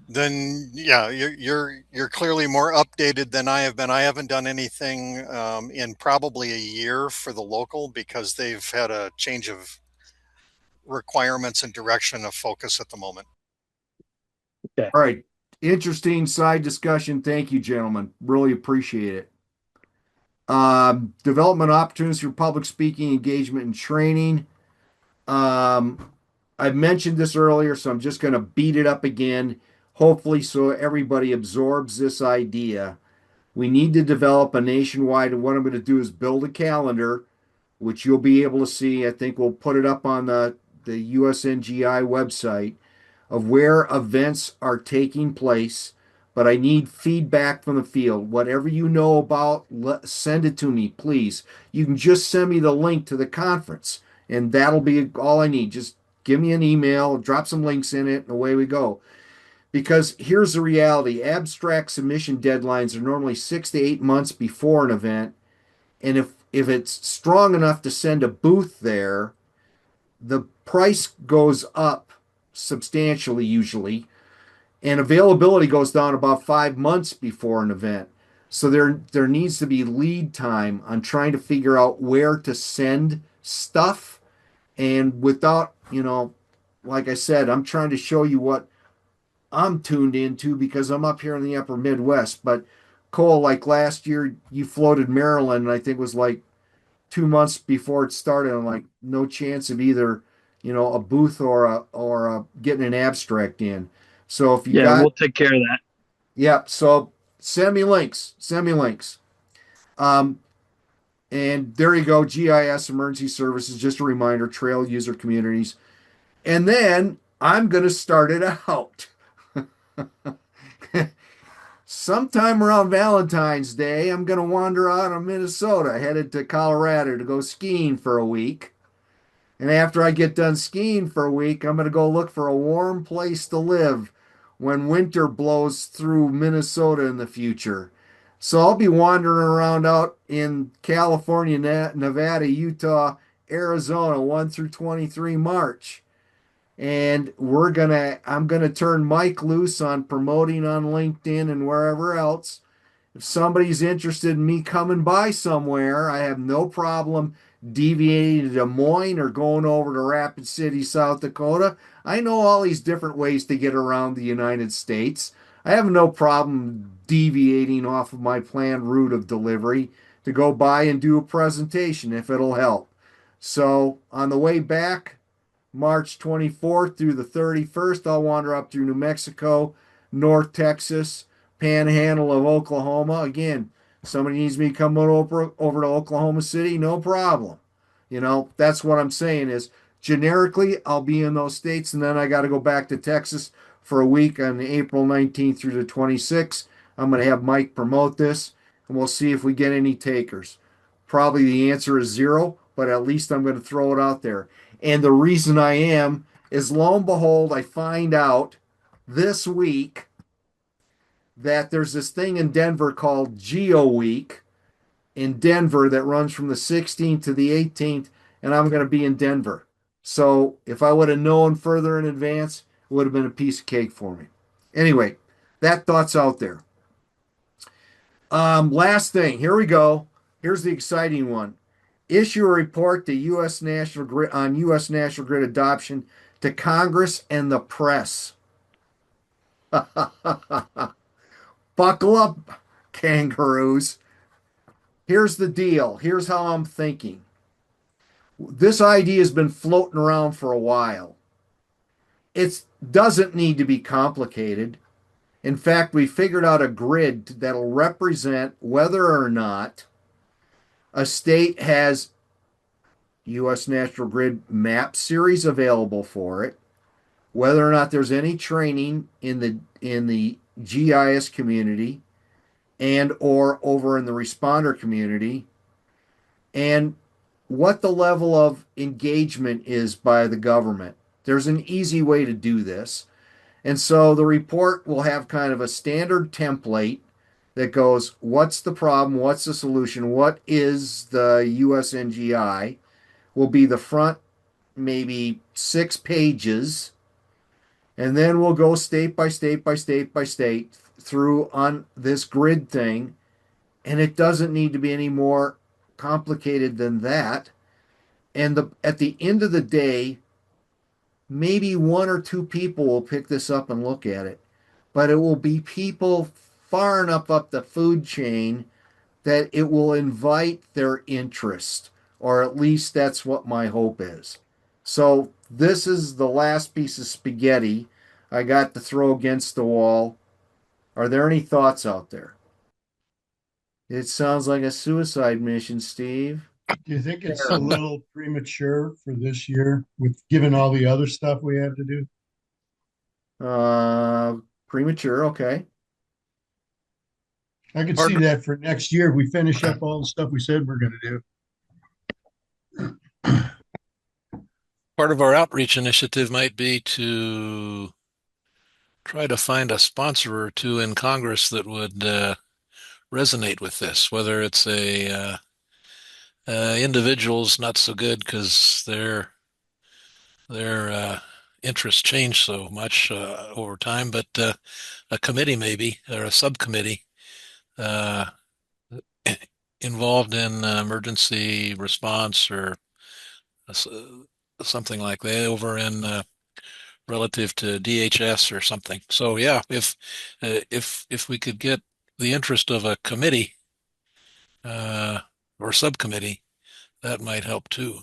Then yeah, you're clearly more updated than I have been. I haven't done anything in probably a year for the local because they've had a change of requirements and direction of focus at the moment. Okay. All right. Interesting side discussion. Thank you, gentlemen. Really appreciate it. Development opportunities for public speaking, engagement, and training. I mentioned this earlier, so I'm just going to beat it up again, hopefully, so everybody absorbs this idea. We need to develop a nationwide, and what I'm going to do is build a calendar, which you'll be able to see. I think we'll put it up on the USNGI website of where events are taking place. But I need feedback from the field. Whatever you know about, send it to me, please. You can just send me the link to the conference, and that'll be all I need. Just give me an email, drop some links in it, and away we go. Because here's the reality: abstract submission deadlines are normally 6 to 8 months before an event. And if it's strong enough to send a booth there, the price goes up substantially usually, and availability goes down about 5 months before an event. So there needs to be lead time on trying to figure out where to send stuff. And without, like I said, I'm trying to show you what I'm tuned into because I'm up here in the upper Midwest. But Cole, like last year, you floated Maryland, and I think it was like 2 months before it started. I'm like, no chance of either, a booth or getting an abstract in. So if you Yeah, got, we'll take care of that. yeah, so send me links. Send me links. Um, and there you go, GIS Emergency Services. Just a reminder, trail user communities. And then I'm going to start it out. Sometime around Valentine's Day, I'm going to wander out of Minnesota, headed to Colorado to go skiing for a week. And after I get done skiing for a week, I'm going to go look for a warm place to live when winter blows through Minnesota in the future. So I'll be wandering around out in California, Nevada, Utah, Arizona, 1 through 23 March. And I'm gonna turn Mike loose on promoting on LinkedIn and wherever else. If somebody's interested in me coming by somewhere, I have no problem deviating to Des Moines or going over to Rapid City, South Dakota. I know all these different ways to get around the United States. I have no problem deviating off of my planned route of delivery to go by and do a presentation if it'll help. So on the way back, March 24th through the 31st, I'll wander up through New Mexico, North Texas, Panhandle of Oklahoma. Again, somebody needs me coming over to Oklahoma City, no problem. That's what I'm saying is generically, I'll be in those states, and then I got to go back to Texas for a week on April 19th through the 26th. I'm going to have Mike promote this, and we'll see if we get any takers. Probably the answer is zero, but at least I'm going to throw it out there. And the reason I am is lo and behold, I find out this week that there's this thing in Denver called Geo Week in Denver that runs from the 16th to the 18th, and I'm going to be in Denver. So if I would have known further in advance, it would have been a piece of cake for me. Anyway, that thought's out there. Last thing, here we go. Here's the exciting one. Issue a report to U.S. National Grid on U.S. National Grid adoption to Congress and the press. Buckle up, kangaroos. Here's the deal. Here's how I'm thinking. This idea has been floating around for a while. It doesn't need to be complicated. In fact, we figured out a grid that'll represent whether or not a state has U.S. National Grid map series available for it, whether or not there's any training in the GIS community and or over in the responder community, and what the level of engagement is by the government. There's an easy way to do this. And so the report will have kind of a standard template that goes, what's the problem? What's the solution? What is the USNGI? Will be the front maybe 6 pages. And then we'll go state by state by state by state through on this grid thing. And it doesn't need to be any more complicated than that. And at the end of the day, maybe one or two people will pick this up and look at it, but it will be people far enough up the food chain that it will invite their interest, or at least that's what my hope is. So, this is the last piece of spaghetti I got to throw against the wall. Are there any thoughts out there? It sounds like a suicide mission, Steve. Do you think it's a little premature for this year with given all the other stuff we have to do? Premature, okay. I could Part see of- that for next year. We finish up all the stuff we said we're going to do. Part of our outreach initiative might be to try to find a sponsor or two in Congress that would resonate with this, whether it's a individuals not so good because their interests change so much over time, but a committee maybe or a subcommittee uh, involved in emergency response or something like that over in relative to DHS or something. So yeah, if we could get the interest of a committee or subcommittee, that might help too.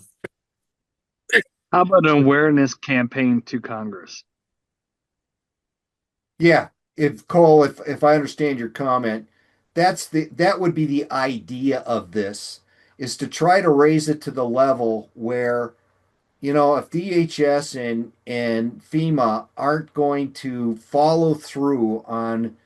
How about an awareness campaign to Congress? Yeah, if Cole, if I understand your comment, that would be the idea of this is to try to raise it to the level where, if DHS and FEMA aren't going to follow through on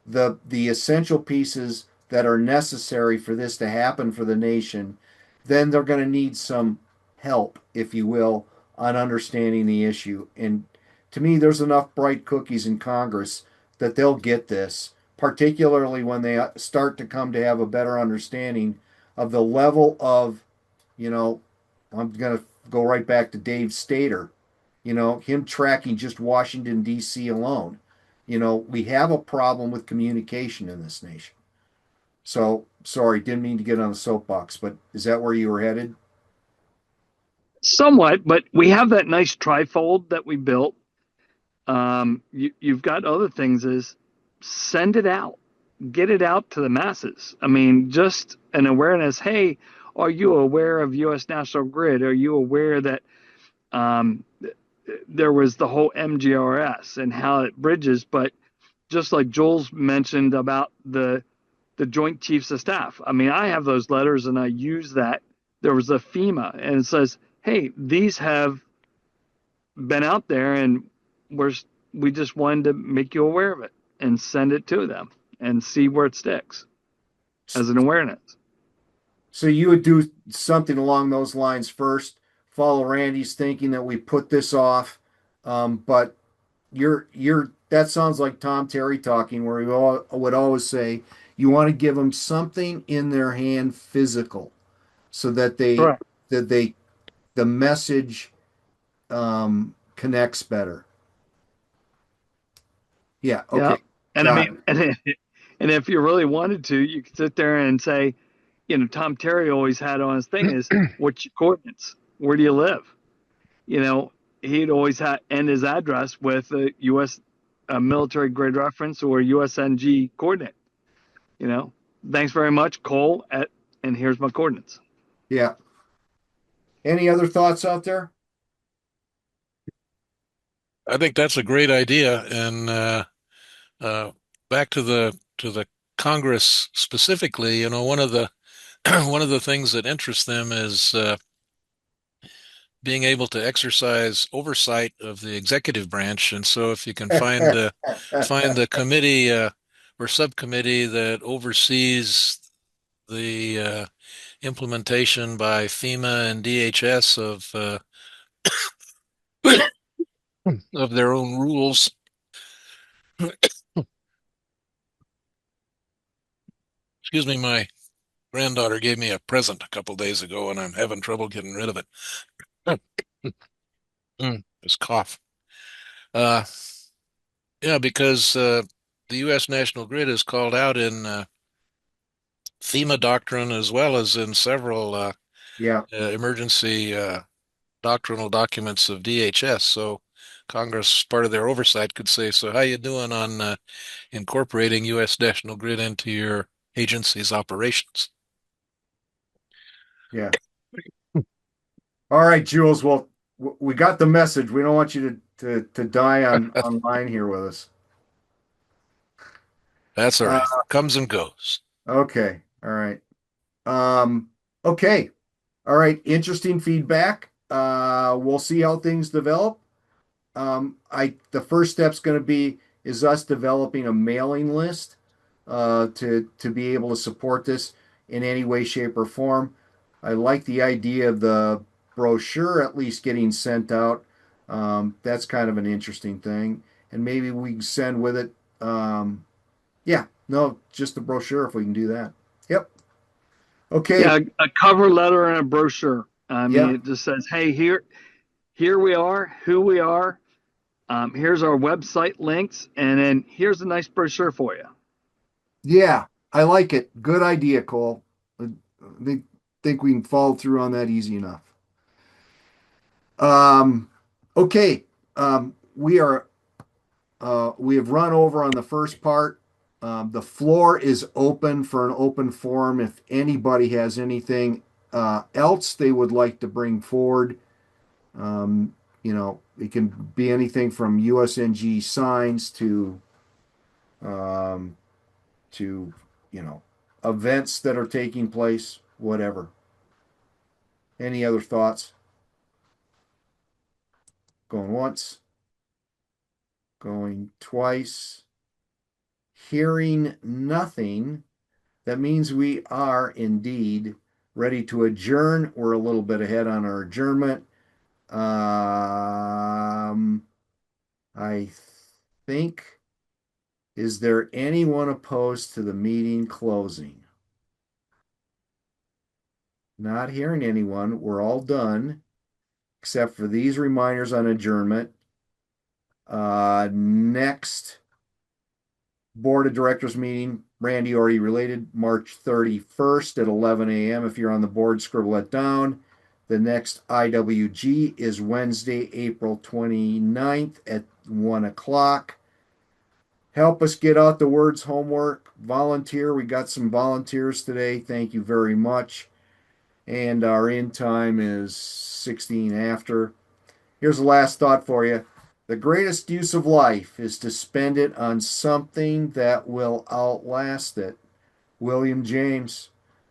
the essential pieces that are necessary for this to happen for the nation, then they're going to need some help, if you will, on understanding the issue. And to me, there's enough bright cookies in Congress that they'll get this, particularly when they start to come to have a better understanding of the level of, you know, I'm going to go right back to Dave Stater, him tracking just Washington, D.C. alone. We have a problem with communication in this nation. So, sorry, didn't mean to get on the soapbox, but is that where you were headed? Somewhat, but we have that nice trifold that we built. You've got other things is send it out, get it out to the masses. I mean, just an awareness. Hey, are you aware of U.S. National Grid? Are you aware that there was the whole MGRS and how it bridges? But just like Joel's mentioned about the Joint Chiefs of Staff. I mean, I have those letters and I use that. There was a FEMA and it says, hey, these have been out there and we just wanted to make you aware of it and send it to them and see where it sticks as an awareness. So you would do something along those lines first, follow Randy's thinking that we put this off. But that sounds like Tom Terry talking, where he would always say, you want to give them something in their hand physical so that Right. the message connects better. Yeah. Okay. Yeah. And I Got mean, and if you really wanted to, you could sit there and say, Tom Terry always had on his thing is, what's your coordinates? Where do you live? He'd always end his address with a U.S. military grade reference or USNG coordinate. Thanks very much, Cole, and here's my coordinates. Yeah. Any other thoughts out there? I think that's a great idea. And uh, back to the Congress specifically, one of the one of the things that interests them is being able to exercise oversight of the executive branch. And so, if you can find the committee or subcommittee that oversees the implementation by FEMA and DHS of their own rules. Excuse me, my granddaughter gave me a present a couple days ago, and I'm having trouble getting rid of it. This cough. Uh, yeah, because the U.S. National Grid is called out in FEMA doctrine as well as in several Yeah. emergency doctrinal documents of DHS. So Congress, part of their oversight, could say, "So how you doing on incorporating U.S. National Grid into your agency's operations?" Yeah. All right, Jules. Well, we got the message. We don't want you to die online here with us. That's all Uh, right. Comes and goes. okay. All right. Um, okay. All right. Interesting feedback. We'll see how things develop. The first step's going to be is us developing a mailing list to be able to support this in any way, shape, or form. I like the idea of the brochure at least getting sent out. That's kind of an interesting thing, and maybe we can send with it. Yeah, no, just the brochure if we can do that. Yep. Okay. Yeah, a cover letter and a brochure. I mean, Yeah. it just says, "Hey, here we are, who we are. Here's our website links, and then here's a nice brochure for you." Yeah, I like it. Good idea, Cole. I think we can follow through on that easy enough. Um, okay. We have run over on the first part. The floor is open for an open forum. If anybody has anything else they would like to bring forward, it can be anything from USNG signs um, to events that are taking place, whatever. Any other thoughts? Going once, going twice, hearing nothing. That means we are indeed ready to adjourn. We're a little bit ahead on our adjournment. I think, is there anyone opposed to the meeting closing? Not hearing anyone. We're all done, except for these reminders on adjournment. Next board of directors meeting, Randy already related, March 31st at 11 a.m. If you're on the board, scribble it down. The next IWG is Wednesday, April 29th at 1 o'clock. Help us get out the words homework. Volunteer. We got some volunteers today. Thank you very much. And our end time is 16 after. Here's the last thought for you. The greatest use of life is to spend it on something that will outlast it. William James.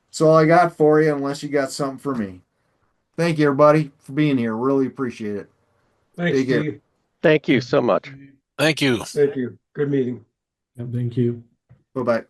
That's all I got for you, unless you got something for me. Thank you, everybody, for being here. Really appreciate it. Thanks, Take care. Steve. Thank you so much. Thank you. Thank you. Good meeting. Thank you. Bye bye.